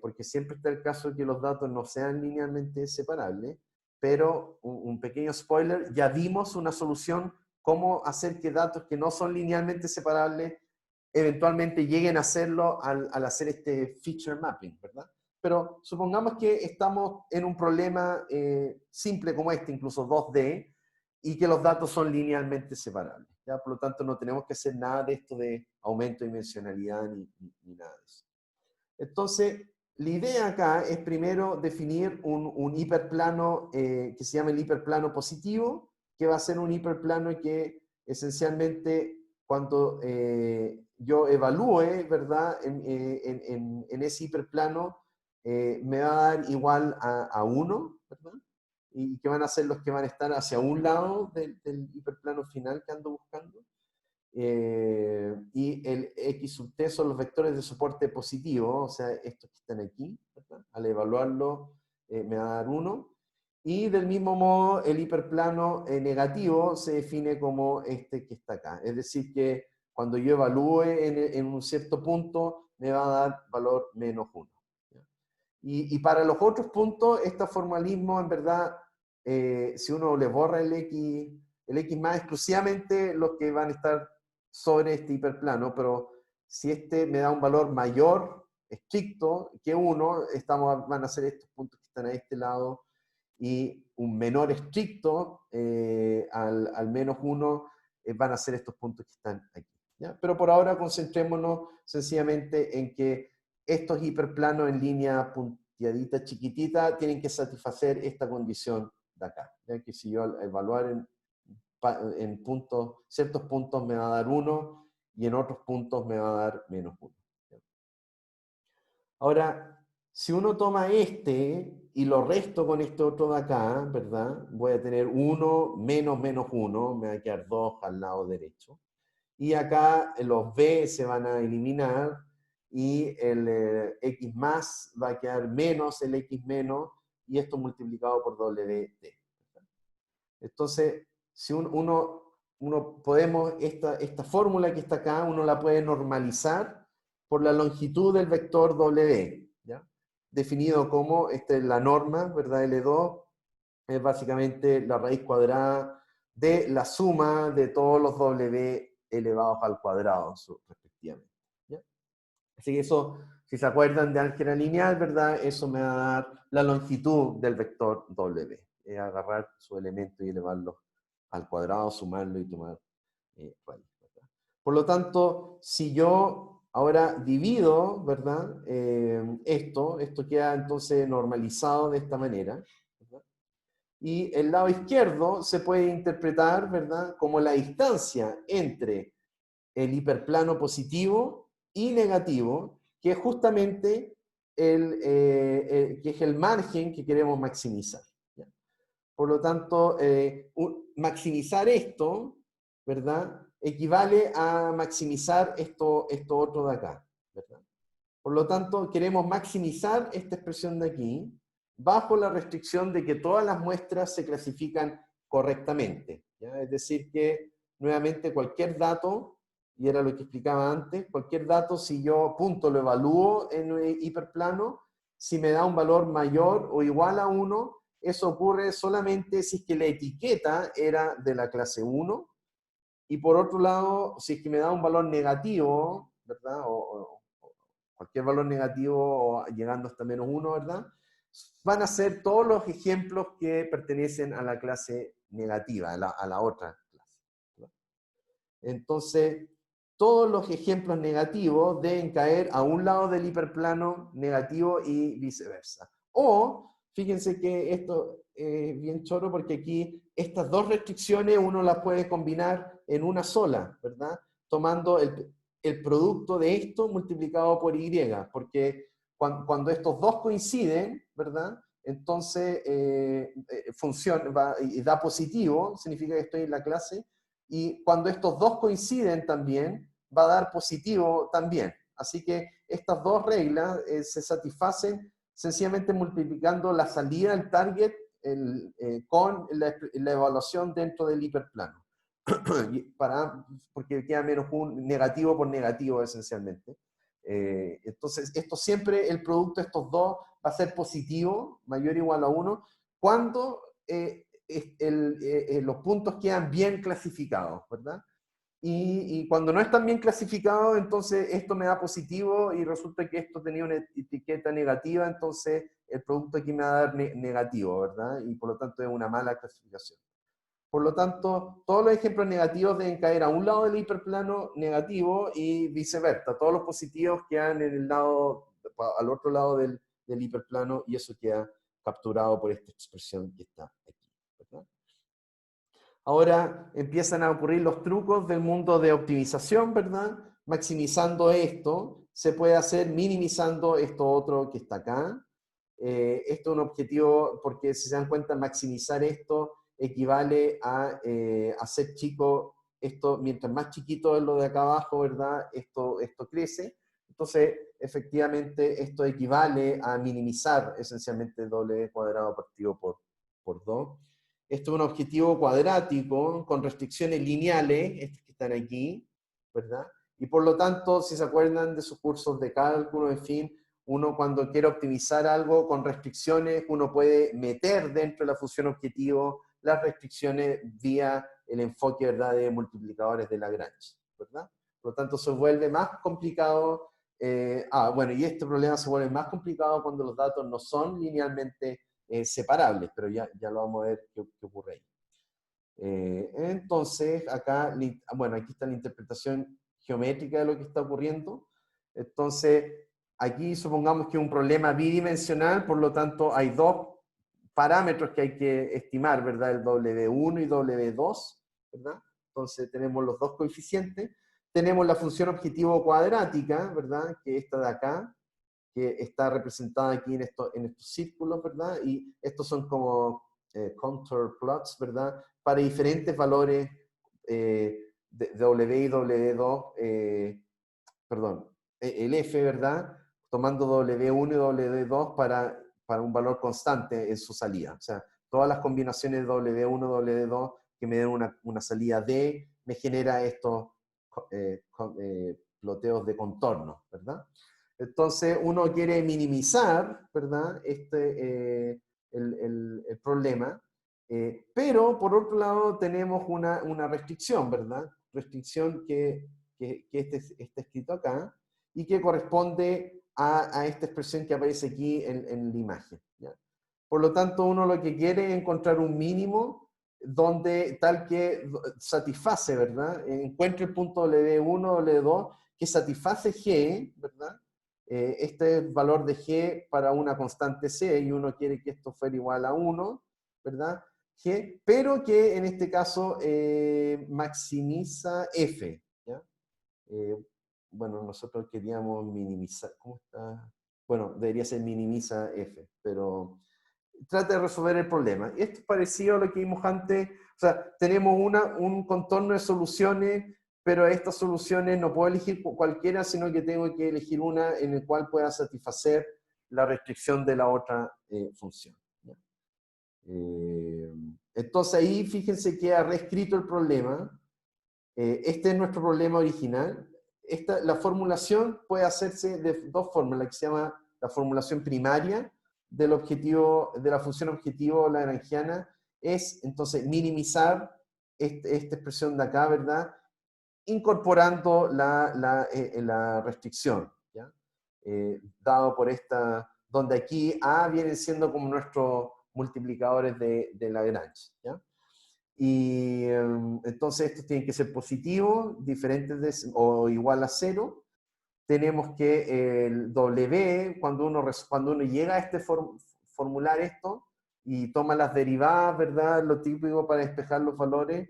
porque siempre está el caso de que los datos no sean linealmente separables, pero un pequeño spoiler, ya vimos una solución cómo hacer que datos que no son linealmente separables eventualmente lleguen a hacerlo al hacer este feature mapping, ¿verdad? Pero supongamos que estamos en un problema simple como este, incluso 2D, y que los datos son linealmente separables, ¿ya? Por lo tanto, no tenemos que hacer nada de esto de aumento de dimensionalidad ni nada de eso. Entonces, la idea acá es primero definir un hiperplano que se llama el hiperplano positivo, que va a ser un hiperplano que esencialmente cuando yo evalúe, ¿verdad? En ese hiperplano me va a dar igual a 1, ¿verdad? Y que van a ser los que van a estar hacia un lado del hiperplano final que ando buscando. Y el X sub t son los vectores de soporte positivo, o sea, estos que están aquí, ¿verdad? Al evaluarlo me va a dar 1. Y del mismo modo, el hiperplano negativo se define como este que está acá. Es decir, que cuando yo evalúe en un cierto punto, me va a dar valor menos 1. Y para los otros puntos, este formalismo, en verdad, si uno le borra el X más, exclusivamente los que van a estar sobre este hiperplano, pero si este me da un valor mayor, estricto, que 1, van a ser estos puntos que están a este lado, y un menor estricto al menos 1 van a ser estos puntos que están aquí, ¿ya? Pero por ahora concentrémonos sencillamente en que estos hiperplanos en línea punteadita, chiquitita, tienen que satisfacer esta condición de acá, ¿ya? Que si yo al evaluar en puntos, ciertos puntos me va a dar 1 y en otros puntos me va a dar menos 1. Ahora, si uno toma este y lo resto con este otro de acá, ¿verdad? Voy a tener 1 menos menos 1, me va a quedar 2 al lado derecho. Y acá los b se van a eliminar y el x más va a quedar menos el x menos y esto multiplicado por wt. Entonces, si uno podemos, esta fórmula que está acá, uno la puede normalizar por la longitud del vector w, ¿ya? Definido como, esta es la norma, ¿verdad? L2 es básicamente la raíz cuadrada de la suma de todos los w elevados al cuadrado, respectivamente, ¿ya? Así que eso, si se acuerdan de álgebra lineal, ¿verdad? Eso me va a dar la longitud del vector w. Es agarrar su elemento y elevarlo al cuadrado, sumarlo y tomar raíz, ¿verdad? Por lo tanto, si yo ahora divido, ¿verdad? Esto queda entonces normalizado de esta manera, ¿verdad? Y el lado izquierdo se puede interpretar, ¿verdad? Como la distancia entre el hiperplano positivo y negativo, que es justamente que es el margen que queremos maximizar, ¿ya? Por lo tanto, maximizar esto, ¿verdad? Equivale a maximizar esto otro de acá, ¿verdad? Por lo tanto, queremos maximizar esta expresión de aquí, bajo la restricción de que todas las muestras se clasifican correctamente, ¿ya? Es decir que, nuevamente, cualquier dato, y era lo que explicaba antes, cualquier dato, si yo punto lo evalúo en un hiperplano, si me da un valor mayor o igual a 1, eso ocurre solamente si es que la etiqueta era de la clase 1, y por otro lado, si es que me da un valor negativo, ¿verdad? O cualquier valor negativo llegando hasta menos 1, ¿verdad? Van a ser todos los ejemplos que pertenecen a la clase negativa, a la otra clase, ¿verdad? Entonces, todos los ejemplos negativos deben caer a un lado del hiperplano negativo y viceversa. O, fíjense que esto es bien choro porque aquí estas dos restricciones uno las puede combinar en una sola, ¿verdad? Tomando el producto de esto multiplicado por y, porque cuando estos dos coinciden, ¿verdad? Entonces funciona y da positivo, significa que estoy en la clase, y cuando estos dos coinciden también, va a dar positivo también. Así que estas dos reglas se satisfacen sencillamente multiplicando la salida del target con la evaluación dentro del hiperplano. Porque queda menos un negativo por negativo esencialmente. Entonces, esto siempre, el producto de estos dos va a ser positivo, mayor o igual a 1, cuando los puntos quedan bien clasificados, ¿verdad? Y cuando no están bien clasificados, entonces esto me da positivo y resulta que esto tenía una etiqueta negativa, entonces el producto aquí me va a dar negativo, ¿verdad? Y por lo tanto es una mala clasificación. Por lo tanto, todos los ejemplos negativos deben caer a un lado del hiperplano negativo y viceversa. Todos los positivos quedan en el lado, al otro lado del hiperplano, y eso queda capturado por esta expresión que está aquí, ¿verdad? Ahora empiezan a ocurrir los trucos del mundo de optimización, ¿verdad? Maximizando esto, se puede hacer minimizando esto otro que está acá. Esto es un objetivo, porque si se dan cuenta, maximizar esto equivale a hacer chico esto, mientras más chiquito es lo de acá abajo, ¿verdad? Esto crece. Entonces, efectivamente, esto equivale a minimizar esencialmente w cuadrado partido por 2. Esto es un objetivo cuadrático con restricciones lineales, estas que están aquí, ¿verdad? Y por lo tanto, si se acuerdan de sus cursos de cálculo, en fin, uno cuando quiere optimizar algo con restricciones, uno puede meter dentro de la función objetivo las restricciones vía el enfoque, ¿verdad?, de multiplicadores de Lagrange, ¿verdad? Por lo tanto, se vuelve más complicado. Bueno, y este problema se vuelve más complicado cuando los datos no son linealmente separables, pero ya lo vamos a ver qué ocurre ahí. Entonces, acá, bueno, aquí está la interpretación geométrica de lo que está ocurriendo. Entonces, aquí supongamos que es un problema bidimensional, por lo tanto hay dos parámetros que hay que estimar, ¿verdad? El W1 y W2, ¿verdad? Entonces tenemos los dos coeficientes. Tenemos la función objetivo cuadrática, ¿verdad? Que esta de acá, que está representada aquí en estos círculos, ¿verdad? Y estos son como contour plots, ¿verdad? Para diferentes valores de W y W2, perdón, el F, ¿verdad? Tomando W1 y W2 para un valor constante en su salida. O sea, todas las combinaciones de W1 y W2 que me den una salida D, me genera estos ploteos de contorno, ¿verdad? Entonces, uno quiere minimizar, ¿verdad?, el problema, pero por otro lado tenemos una restricción, ¿verdad? Restricción que está escrito acá, y que corresponde a esta expresión que aparece aquí en la imagen, ¿ya? Por lo tanto, uno lo que quiere es encontrar un mínimo donde tal que satisface, ¿verdad? Encuentre el punto W1, W2, que satisface G, ¿verdad? Este es el valor de G para una constante C, y uno quiere que esto fuera igual a 1, ¿verdad? G, pero que en este caso maximiza F, ¿ya? Bueno, nosotros queríamos minimizar, ¿cómo está? Bueno, debería ser minimiza F, pero trata de resolver el problema. Esto es parecido a lo que vimos antes, o sea, tenemos un contorno de soluciones, pero estas soluciones no puedo elegir cualquiera, sino que tengo que elegir una en la cual pueda satisfacer la restricción de la otra función, ¿ya? Entonces ahí fíjense que ha reescrito el problema. Este es nuestro problema original. La formulación puede hacerse de dos formas, la que se llama la formulación primaria del objetivo, de la función objetivo lagrangiana, es entonces minimizar esta expresión de acá, ¿verdad?, incorporando la restricción, ¿ya? Dado por esta, donde aquí A vienen siendo como nuestros multiplicadores de Lagrange, ¿ya? Y entonces estos tienen que ser positivos, diferentes o igual a 0. Tenemos que el W, cuando uno llega a formular esto y toma las derivadas, ¿verdad? Lo típico para despejar los valores,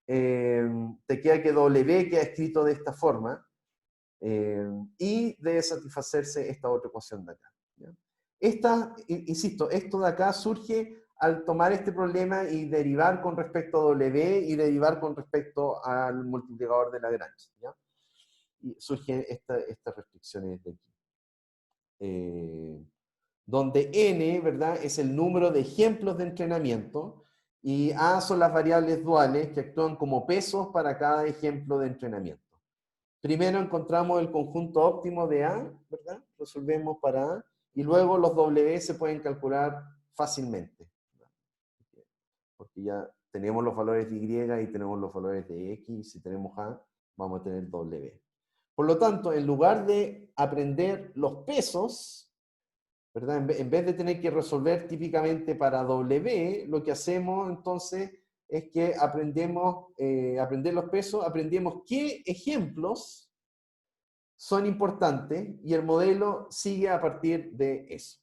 te queda que W queda escrito de esta forma, y debe satisfacerse esta otra ecuación de acá, ¿ya? Insisto, esto de acá surge al tomar este problema y derivar con respecto a W y derivar con respecto al multiplicador de Lagrange, ¿ya? Y surgen estas restricciones de aquí. Donde N, ¿verdad?, es el número de ejemplos de entrenamiento, y A son las variables duales que actúan como pesos para cada ejemplo de entrenamiento. primero encontramos el conjunto óptimo de A, ¿verdad? Resolvemos para A, y luego los W se pueden calcular fácilmente, porque ya tenemos los valores de Y y tenemos los valores de X, y si tenemos A, vamos a tener W. Por lo tanto, en lugar de aprender los pesos, ¿verdad? En vez de tener que resolver típicamente para W, lo que hacemos entonces es que aprendemos, aprender los pesos, aprendemos qué ejemplos son importantes y el modelo sigue a partir de eso.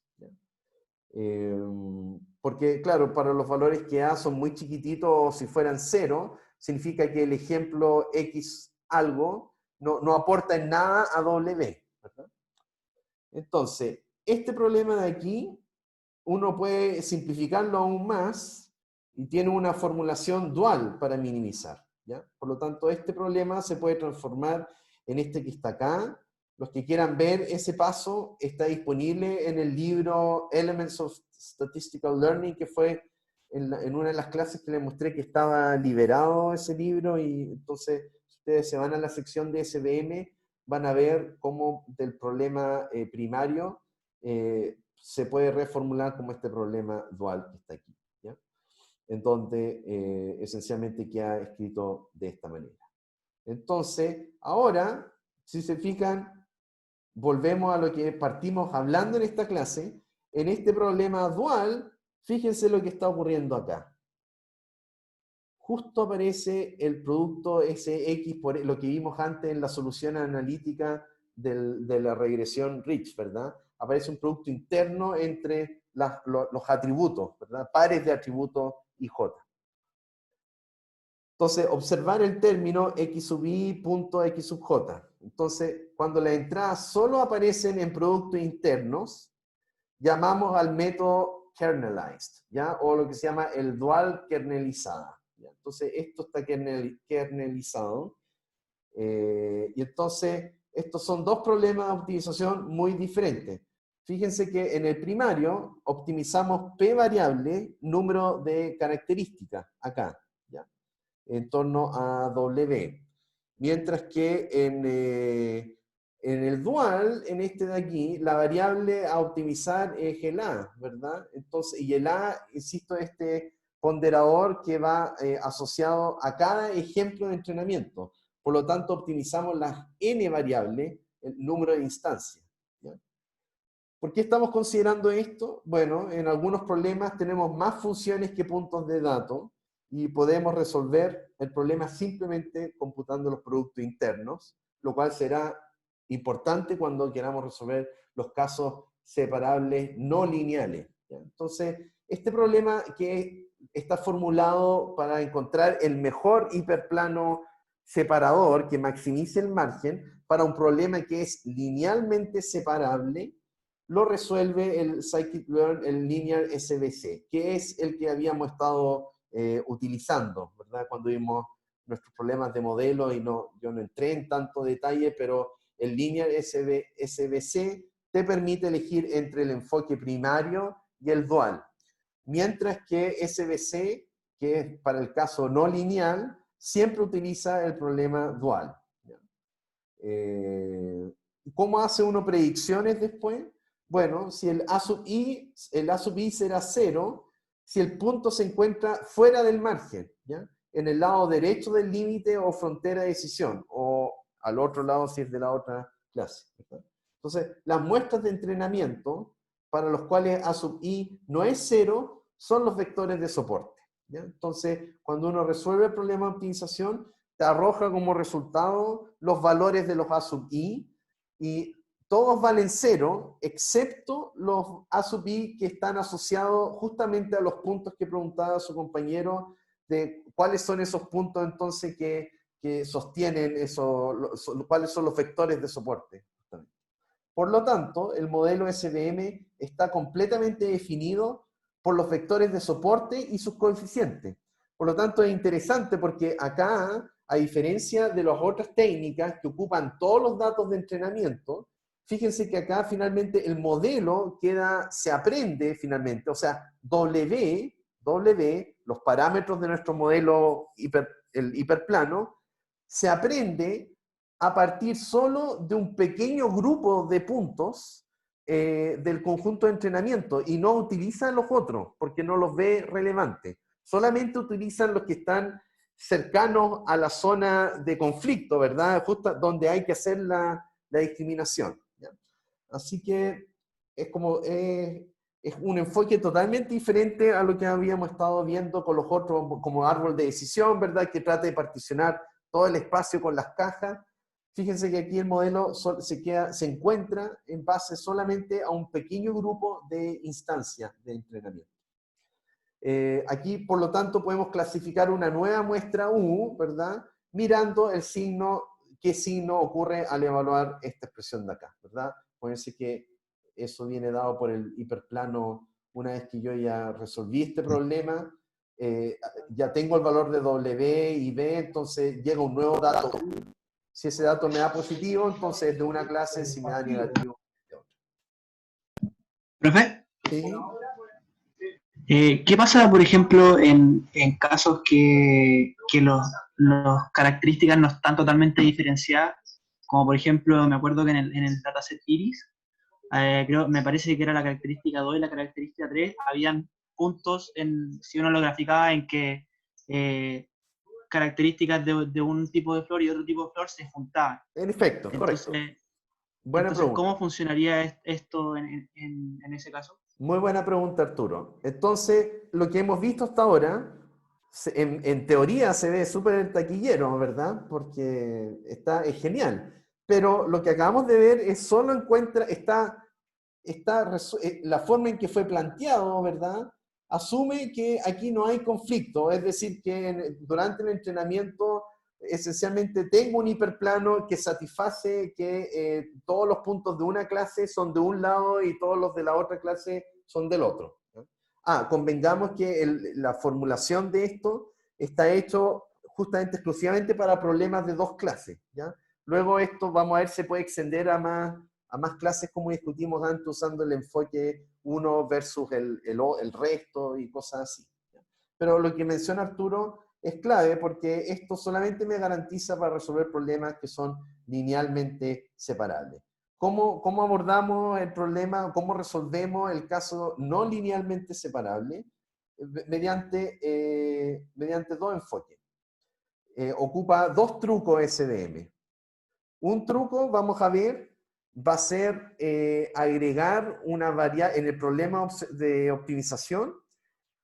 Porque, claro, para los valores que A son muy chiquititos, o si fueran 0, significa que el ejemplo X algo no aporta en nada a W, ¿verdad? Entonces, este problema de aquí, uno puede simplificarlo aún más y tiene una formulación dual para minimizar, ¿ya? Por lo tanto, este problema se puede transformar en este que está acá. Los que quieran ver ese paso, está disponible en el libro Elements of Statistical Learning, que fue en una de las clases que les mostré que estaba liberado ese libro, y entonces si ustedes se van a la sección de SVM, van a ver cómo del problema primario se puede reformular como este problema dual que está aquí, ¿ya? En donde esencialmente queda escrito de esta manera. Entonces, ahora, si se fijan, volvemos a lo que partimos hablando en esta clase. En este problema dual, fíjense lo que está ocurriendo acá. Justo aparece el producto SX, por lo que vimos antes en la solución analítica de la regresión Rich, ¿verdad? Aparece un producto interno entre los atributos, ¿verdad? Pares de atributos y J. Entonces, observar el término x sub i punto x sub j. Entonces, cuando las entradas solo aparecen en productos internos, llamamos al método kernelized, ¿ya? O lo que se llama el dual kernelizada, ¿ya? Entonces, esto está kernelizado. Y entonces, estos son dos problemas de optimización muy diferentes. Fíjense que en el primario optimizamos p variable, número de características, acá, ¿ya? En torno a W. Mientras que en el dual, en este de aquí, la variable a optimizar es el A, ¿verdad? Entonces, y el A, insisto, este ponderador que va asociado a cada ejemplo de entrenamiento. Por lo tanto, optimizamos las n variables, el número de instancias, ¿ya? ¿Por qué estamos considerando esto? Bueno, en algunos problemas tenemos más funciones que puntos de datos, y podemos resolver el problema simplemente computando los productos internos, lo cual será importante cuando queramos resolver los casos separables no lineales, ¿ya? Entonces, este problema que está formulado para encontrar el mejor hiperplano separador que maximice el margen para un problema que es linealmente separable, lo resuelve el scikit-learn, el Linear SVC, que es el que habíamos estado utilizando, ¿verdad? Cuando vimos nuestros problemas de modelo, y yo no entré en tanto detalle, pero el Linear SVC te permite elegir entre el enfoque primario y el dual, mientras que SVC, que es para el caso no lineal, siempre utiliza el problema dual. ¿Cómo hace uno predicciones después? Bueno, si el A sub i será 0, si el punto se encuentra fuera del margen, ¿ya? En el lado derecho del límite o frontera de decisión, o al otro lado si es de la otra clase, ¿verdad? Entonces, las muestras de entrenamiento para los cuales A sub i no es 0 son los vectores de soporte, ¿ya? Entonces, cuando uno resuelve el problema de optimización, te arroja como resultado los valores de los A sub i, y todos valen 0, excepto los A sub i que están asociados justamente a los puntos que preguntaba su compañero, de cuáles son esos puntos entonces que sostienen cuáles son los vectores de soporte. Por lo tanto, el modelo SVM está completamente definido por los vectores de soporte y sus coeficientes. Por lo tanto, es interesante porque acá, a diferencia de las otras técnicas que ocupan todos los datos de entrenamiento, fíjense que acá finalmente el modelo se aprende finalmente, o sea, W, los parámetros de nuestro modelo el hiperplano, se aprende a partir solo de un pequeño grupo de puntos del conjunto de entrenamiento y no utilizan los otros porque no los ve relevantes. Solamente utilizan los que están cercanos a la zona de conflicto, ¿verdad? Justo donde hay que hacer la discriminación, ¿ya? Así que es como... es un enfoque totalmente diferente a lo que habíamos estado viendo con los otros, como árbol de decisión, ¿verdad? Que trata de particionar todo el espacio con las cajas. Fíjense que aquí el modelo se encuentra en base solamente a un pequeño grupo de instancias de entrenamiento. Aquí, por lo tanto, podemos clasificar una nueva muestra U, ¿verdad? Mirando el signo, qué signo ocurre al evaluar esta expresión de acá, ¿verdad? Fíjense que eso viene dado por el hiperplano una vez que yo ya resolví este problema, ya tengo el valor de W y B, entonces llega un nuevo dato. Si ese dato me da positivo, entonces es de una clase, si me da negativo, de otra. ¿Profe? ¿Sí? ¿Qué pasa, por ejemplo, en casos que las características no están totalmente diferenciadas? Como por ejemplo, me acuerdo que en el dataset Iris, me parece que era la característica 2 y la característica 3, habían puntos, si uno lo graficaba, en que características de un tipo de flor y otro tipo de flor se juntaban. En efecto, Entonces, correcto. Buena entonces pregunta. ¿cómo funcionaría esto en ese caso? Muy buena pregunta, Arturo. Entonces, lo que hemos visto hasta ahora, en teoría se ve súper taquillero, ¿verdad? Porque es genial. Pero lo que acabamos de ver es solo la forma en que fue planteado, ¿verdad? Asume que aquí no hay conflicto, es decir, que durante el entrenamiento esencialmente tengo un hiperplano que satisface que todos los puntos de una clase son de un lado y todos los de la otra clase son del otro, ¿no? Convengamos que la formulación de esto está hecho justamente exclusivamente para problemas de dos clases, ¿ya? Luego esto, vamos a ver, se puede extender a más clases como discutimos antes usando el enfoque uno versus el resto y cosas así, ¿ya? Pero lo que menciona Arturo es clave porque esto solamente me garantiza para resolver problemas que son linealmente separables. ¿Cómo abordamos el problema? ¿Cómo resolvemos el caso no linealmente separable? Mediante dos enfoques. Ocupa dos trucos SVM. Un truco, vamos a ver, va a ser agregar una variable, en el problema de optimización,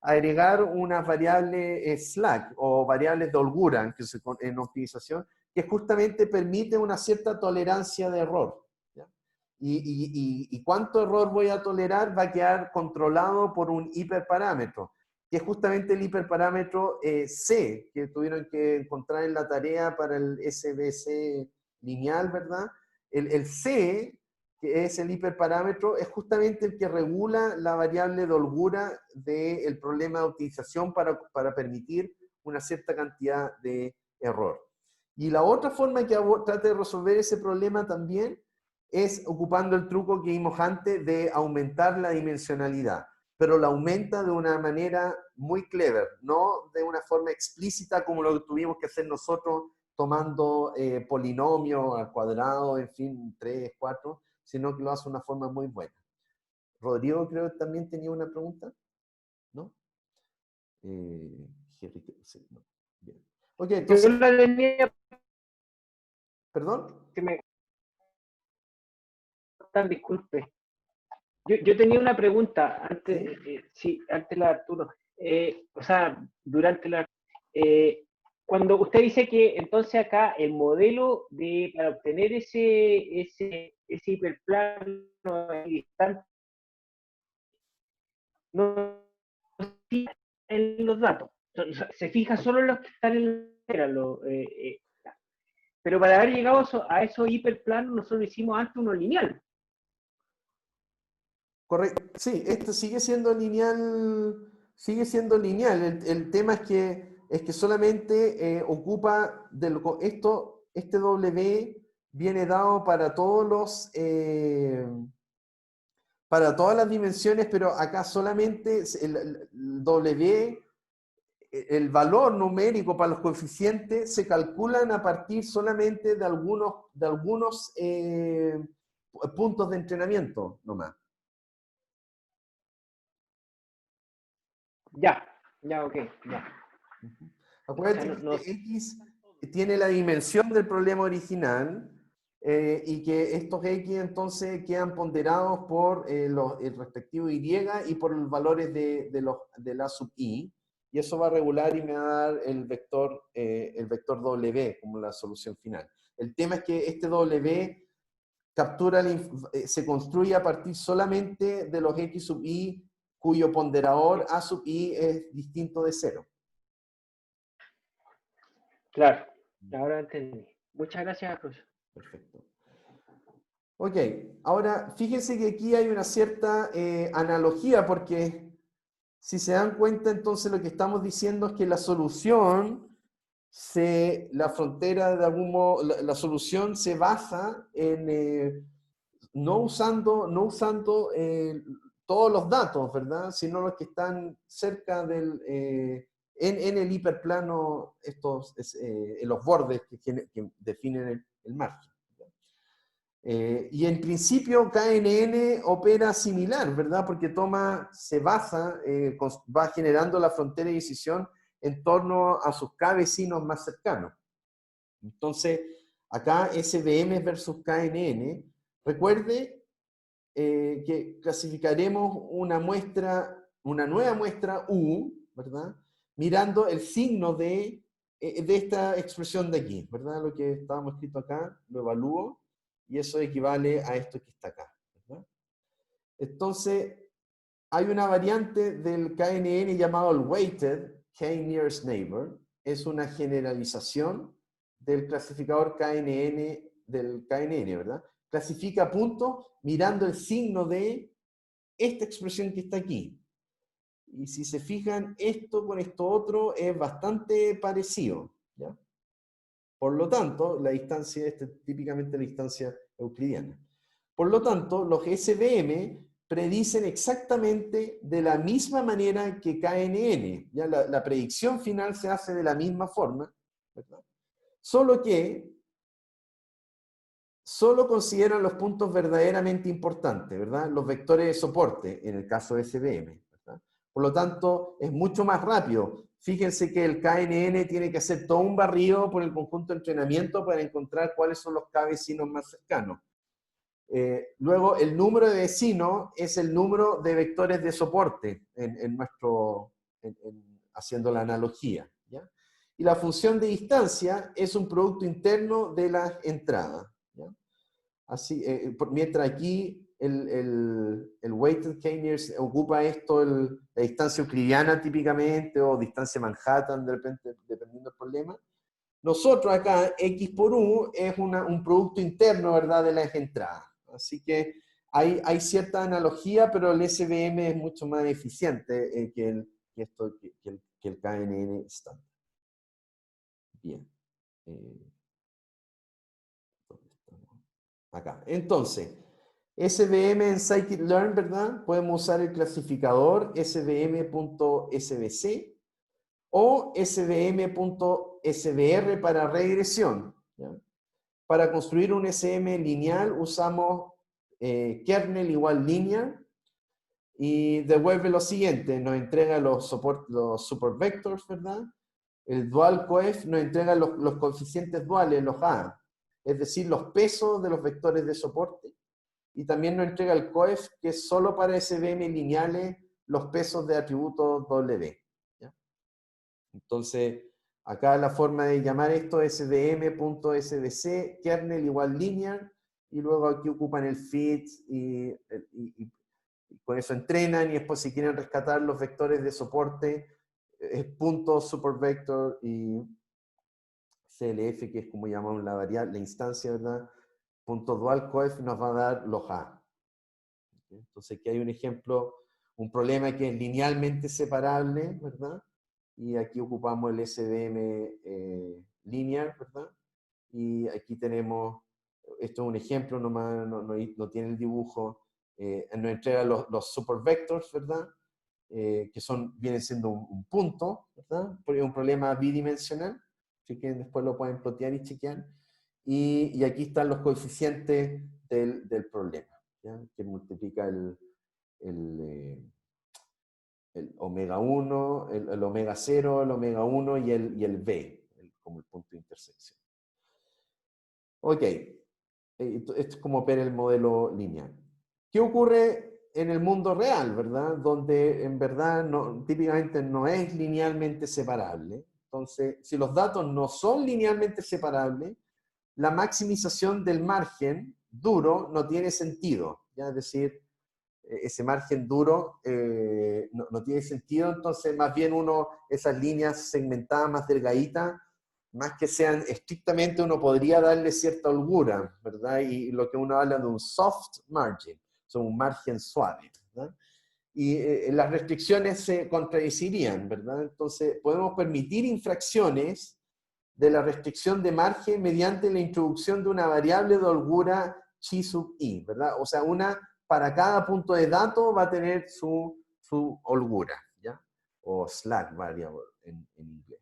agregar una variable slack o variables de holgura en optimización, que justamente permite una cierta tolerancia de error, ¿ya? Y cuánto error voy a tolerar va a quedar controlado por un hiperparámetro, que es justamente el hiperparámetro C, que tuvieron que encontrar en la tarea para el SBC lineal, ¿verdad? El C, que es el hiperparámetro, es justamente el que regula la variable de holgura del problema de optimización para permitir una cierta cantidad de error. Y la otra forma que trate de resolver ese problema también es ocupando el truco que vimos antes de aumentar la dimensionalidad, pero la aumenta de una manera muy clever, no de una forma explícita como lo que tuvimos que hacer nosotros tomando polinomios al cuadrado, en fin, 3, 4, sino que lo hace de una forma muy buena. Rodrigo creo que también tenía una pregunta, ¿no? Sí, no. Bien. Ok, entonces... Yo la tenía, ¿Perdón? que me disculpe. Yo tenía una pregunta antes, sí, antes la Arturo. O sea, durante la... cuando usted dice que entonces acá el modelo para obtener ese hiperplano distante no se fija en los datos, se fija solo en los que están en la... pero para haber llegado a esos hiperplanos nosotros hicimos antes uno lineal. Correcto. Sí, esto sigue siendo lineal. Sigue siendo lineal. El tema es que solamente ocupa este W viene dado para para todas las dimensiones, pero acá solamente el W el valor numérico para los coeficientes se calculan a partir solamente de algunos puntos de entrenamiento nomás. Ya, ok, ya. Acuérdate O sea, que X tiene la dimensión del problema original y que estos X entonces quedan ponderados por el respectivo Y y por los valores de la sub I, y eso va a regular y me va a dar el vector W como la solución final. El tema es que este W se construye a partir solamente de los X sub I cuyo ponderador A sub I es distinto de 0. claro, ahora entendí. Muchas gracias, profesor. Perfecto. Ok, ahora fíjense que aquí hay una cierta analogía, porque si se dan cuenta, entonces lo que estamos diciendo es que la solución, la frontera de algún modo, la solución se basa en no usando todos los datos, ¿verdad? Sino los que están cerca en el hiperplano, en los bordes que definen el margen. Y en principio KNN opera similar, ¿verdad? Porque va generando la frontera de decisión en torno a sus K vecinos más cercanos. Entonces, acá SVM versus KNN. Recuerde que clasificaremos una nueva muestra U, ¿verdad? Mirando el signo de esta expresión de aquí, ¿verdad? Lo que estábamos escrito acá, lo evalúo, y eso equivale a esto que está acá, ¿verdad? Entonces, hay una variante del KNN llamado el weighted, K-nearest neighbor, es una generalización del clasificador del KNN, ¿verdad? Clasifica puntos mirando el signo de esta expresión que está aquí. Y si se fijan, esto con esto otro es bastante parecido, ¿ya? Por lo tanto, la distancia es típicamente la distancia euclidiana. Por lo tanto, los SVM predicen exactamente de la misma manera que KNN. ¿Ya? La predicción final se hace de la misma forma, ¿verdad? Solo que solo consideran los puntos verdaderamente importantes, ¿verdad? Los vectores de soporte, en el caso de SVM, ¿verdad? Por lo tanto, es mucho más rápido. Fíjense que el KNN tiene que hacer todo un barrido por el conjunto de entrenamiento para encontrar cuáles son los K vecinos más cercanos. Luego, el número de vecinos es el número de vectores de soporte haciendo la analogía, ¿ya? Y la función de distancia es un producto interno de las entradas, ¿ya? Así, mientras aquí el weighted k-nearest ocupa la distancia euclidiana típicamente, o distancia Manhattan, de repente, dependiendo del problema. Nosotros acá, X por U es un producto interno, ¿verdad?, de las entradas. Así que hay cierta analogía, pero el SVM es mucho más eficiente que el KNN estándar. Bien. Acá. Entonces, SVM en scikit-learn, ¿verdad? Podemos usar el clasificador svm.svc o svm.svr para regresión, ¿ya? Para construir un SM lineal usamos kernel igual linear, y devuelve lo siguiente, nos entrega los supervectors, ¿verdad? El dual coef nos entrega los coeficientes duales, los A, es decir, los pesos de los vectores de soporte, y también nos entrega el coef, que es solo para SVM lineales, los pesos de atributos W, ¿ya? Entonces, acá la forma de llamar esto es svm.svc, kernel igual linear, y luego aquí ocupan el fit y con eso entrenan, y después si quieren rescatar los vectores de soporte, es punto supervector y CLF, que es como llamamos la variable, la instancia, ¿verdad? Punto dual coef nos va a dar los A. Entonces aquí hay un ejemplo, un problema que es linealmente separable, ¿verdad? Y aquí ocupamos el SVM linear, ¿verdad? Y aquí tenemos, esto es un ejemplo nomás, no tiene el dibujo, nos entrega los supervectors, ¿verdad? que vienen siendo un punto, ¿verdad? Porque es un problema bidimensional, así que después lo pueden plotear y chequear. Y aquí están los coeficientes del problema, ¿ya? Que multiplica el omega 1, el omega 0, el omega 1 y el B, como el punto de intersección. Ok, esto es como ver el modelo lineal. ¿Qué ocurre en el mundo real, verdad? Donde en verdad típicamente no es linealmente separable. Entonces, si los datos no son linealmente separables, la maximización del margen duro no tiene sentido. ¿Ya? Es decir, ese margen duro no tiene sentido, entonces más bien esas líneas segmentadas más delgaditas, más que sean estrictamente, uno podría darle cierta holgura, ¿verdad? Y lo que uno habla de un soft margin, son un margen suave, ¿verdad? Y las restricciones se contradecirían, ¿verdad? Entonces podemos permitir infracciones de la restricción de margen mediante la introducción de una variable de holgura chi sub i, ¿verdad? O sea, para cada punto de dato va a tener su holgura, ¿ya? O slack variable en inglés.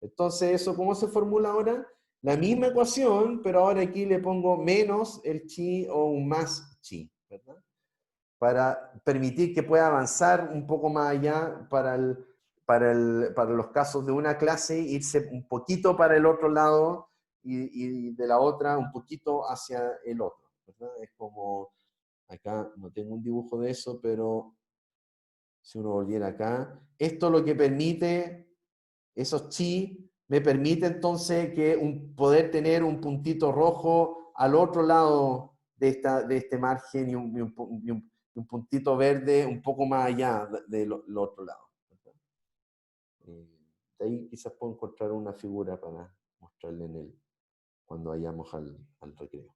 Entonces, ¿eso cómo se formula ahora? La misma ecuación, pero ahora aquí le pongo menos el chi o un más chi, ¿verdad? Para permitir que pueda avanzar un poco más allá para los casos de una clase, irse un poquito para el otro lado y de la otra un poquito hacia el otro, ¿verdad? Es como, acá no tengo un dibujo de eso, pero si uno volviera acá, esto lo que permite, esos chi, me permite entonces poder tener un puntito rojo al otro lado de este margen y un puntito verde un poco más allá del otro lado. De ahí quizás puedo encontrar una figura para mostrarle cuando vayamos al recreo.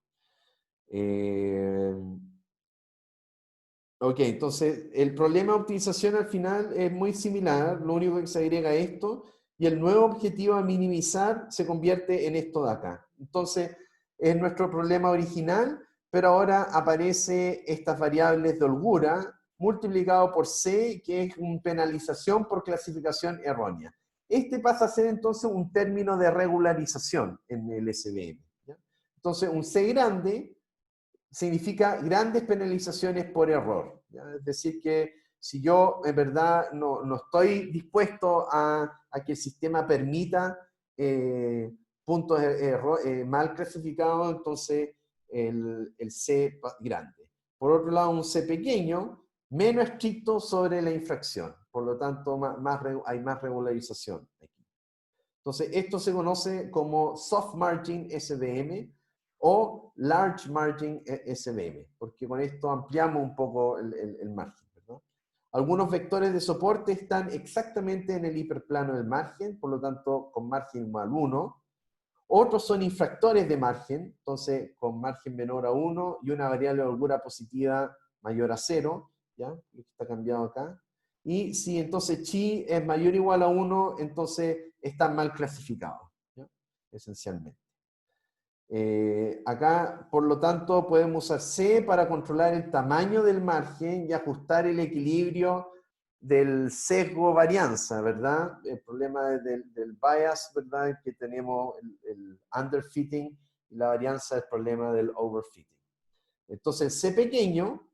Ok, entonces el problema de optimización al final es muy similar, lo único que se agrega a esto, y el nuevo objetivo a minimizar se convierte en esto de acá. Entonces, es nuestro problema original, pero ahora aparece estas variables de holgura multiplicado por C, que es una penalización por clasificación errónea. Este pasa a ser entonces un término de regularización en el SVM, ¿ya? Entonces, un C grande significa grandes penalizaciones por error, ¿ya? Es decir, que si yo en verdad no estoy dispuesto a que el sistema permita puntos mal clasificados, entonces el C grande. Por otro lado, un C pequeño, menos estricto sobre la infracción. Por lo tanto, hay más regularización aquí. Entonces, esto se conoce como soft margin SVM, o large margin SVM, porque con esto ampliamos un poco el margen, ¿verdad? Algunos vectores de soporte están exactamente en el hiperplano del margen, por lo tanto con margen igual 1. Otros son infractores de margen, entonces con margen menor a 1 y una variable de holgura positiva mayor a 0, ¿ya? Lo que está cambiado acá. Y si entonces chi es mayor o igual a 1, entonces están mal clasificados, ¿ya? Esencialmente. Acá, por lo tanto, podemos usar C para controlar el tamaño del margen y ajustar el equilibrio del sesgo varianza, ¿verdad? El problema del bias, ¿verdad? Que tenemos el underfitting y la varianza es el problema del overfitting. Entonces, el C pequeño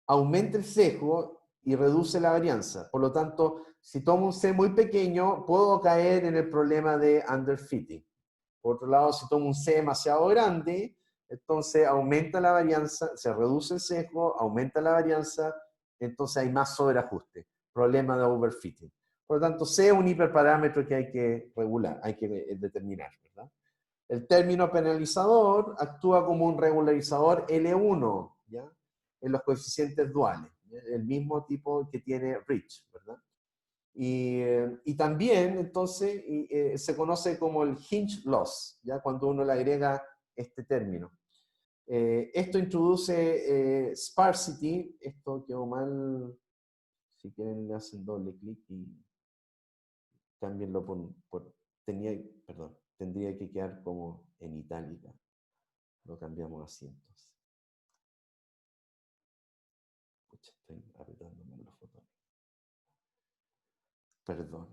aumenta el sesgo y reduce la varianza. Por lo tanto, si tomo un C muy pequeño, puedo caer en el problema de underfitting. Por otro lado, si tomo un C demasiado grande, entonces aumenta la varianza, se reduce el sesgo, aumenta la varianza, entonces hay más sobreajuste. Problema de overfitting. Por lo tanto, C es un hiperparámetro que hay que regular, hay que determinar, ¿verdad? El término penalizador actúa como un regularizador L1, ¿ya? En los coeficientes duales, ¿ya? El mismo tipo que tiene Rich, ¿verdad? Y también, entonces, se conoce como el hinge loss, ¿ya? Cuando uno le agrega este término. Esto introduce sparsity, esto quedó mal, si quieren le hacen doble clic y cámbienlo tendría que quedar como en itálica. Lo cambiamos así entonces. Pucha, estoy apretando mal los botones. Perdón.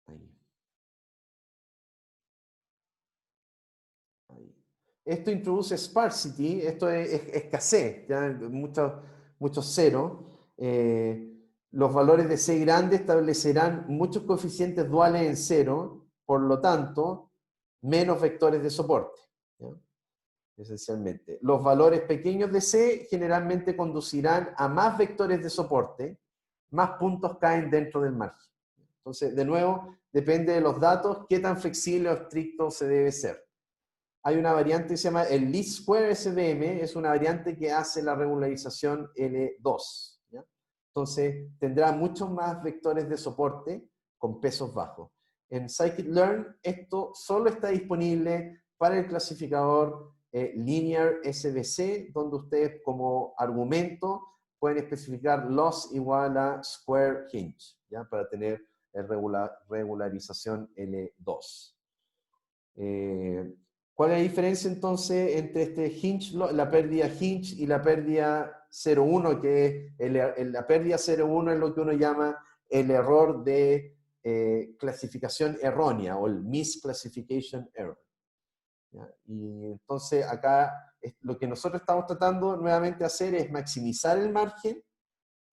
Ahí. Ahí. Esto introduce sparsity, esto es escasez, ¿ya? Muchos ceros. Los valores de C grande establecerán muchos coeficientes duales en cero, por lo tanto, menos vectores de soporte, ¿ya? Esencialmente. Los valores pequeños de C generalmente conducirán a más vectores de soporte, más puntos caen dentro del margen. Entonces, de nuevo, depende de los datos, qué tan flexible o estricto se debe ser. Hay una variante que se llama el least square SVM, es una variante que hace la regularización L2, ¿ya? Entonces, tendrá muchos más vectores de soporte con pesos bajos. En scikit-learn, esto solo está disponible para el clasificador linear SVC, donde ustedes como argumento pueden especificar loss igual a square hinge, ¿ya? Para tener regularización L2. ¿Cuál es la diferencia entonces entre este hinge, la pérdida hinge y la pérdida 0,1? Que la pérdida 0,1 es lo que uno llama el error de clasificación errónea o el misclassification error, ¿ya? Y entonces acá lo que nosotros estamos tratando nuevamente de hacer es maximizar el margen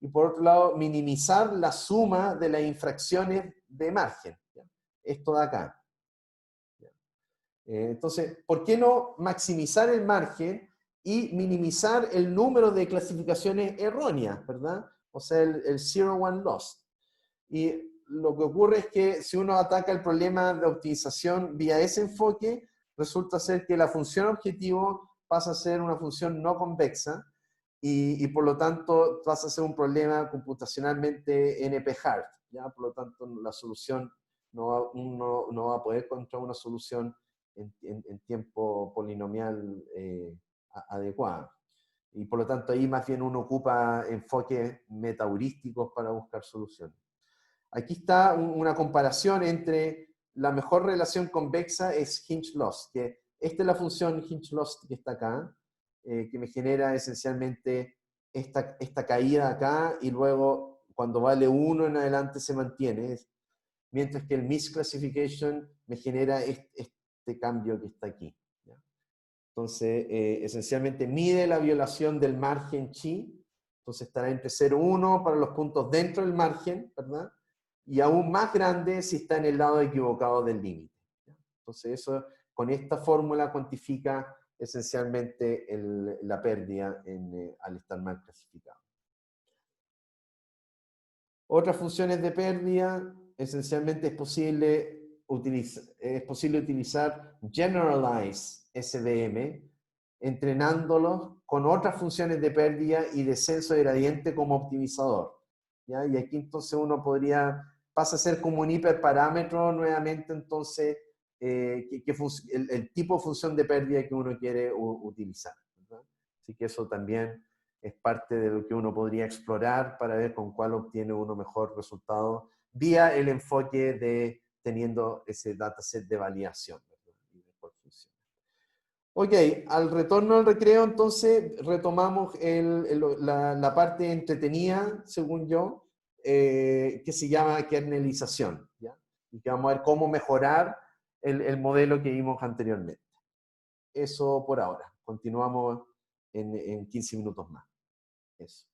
y por otro lado minimizar la suma de las infracciones de margen, ¿ya? Esto de acá. Entonces, ¿por qué no maximizar el margen y minimizar el número de clasificaciones erróneas, ¿verdad? O sea, el zero one loss. Y lo que ocurre es que si uno ataca el problema de optimización vía ese enfoque, resulta ser que la función objetivo pasa a ser una función no convexa y por lo tanto pasa a ser un problema computacionalmente NP-hard, ¿ya? Por lo tanto, la solución uno no va a poder encontrar una solución en tiempo polinomial adecuado. Y por lo tanto ahí más bien uno ocupa enfoques metaheurísticos para buscar soluciones. Aquí está una comparación entre la mejor relación convexa es hinge loss, que esta es la función hinge loss que está acá, que me genera esencialmente esta caída acá y luego cuando vale 1 en adelante se mantiene, mientras que el misclassification me genera este cambio que está aquí, ¿ya? Entonces, esencialmente mide la violación del margen chi, entonces estará entre 0 y 1 para los puntos dentro del margen, ¿verdad? Y aún más grande si está en el lado equivocado del límite, ¿ya? Entonces, eso con esta fórmula cuantifica esencialmente la pérdida al estar mal clasificado. Otras funciones de pérdida, esencialmente es posible utilizar Generalize SVM, entrenándolos con otras funciones de pérdida y descenso de gradiente como optimizador, ¿ya? Y aquí entonces uno pasa a ser como un hiperparámetro nuevamente, entonces, el tipo de función de pérdida que uno quiere utilizar, ¿verdad? Así que eso también es parte de lo que uno podría explorar para ver con cuál obtiene uno mejor resultado vía el enfoque de teniendo ese dataset de validación, ¿verdad? Y mejor funciona. Ok, al retorno al recreo entonces retomamos la parte entretenida, según yo, que se llama kernelización, ¿ya? Y que vamos a ver cómo mejorar el modelo que vimos anteriormente. Eso por ahora. Continuamos en 15 minutos más. Eso.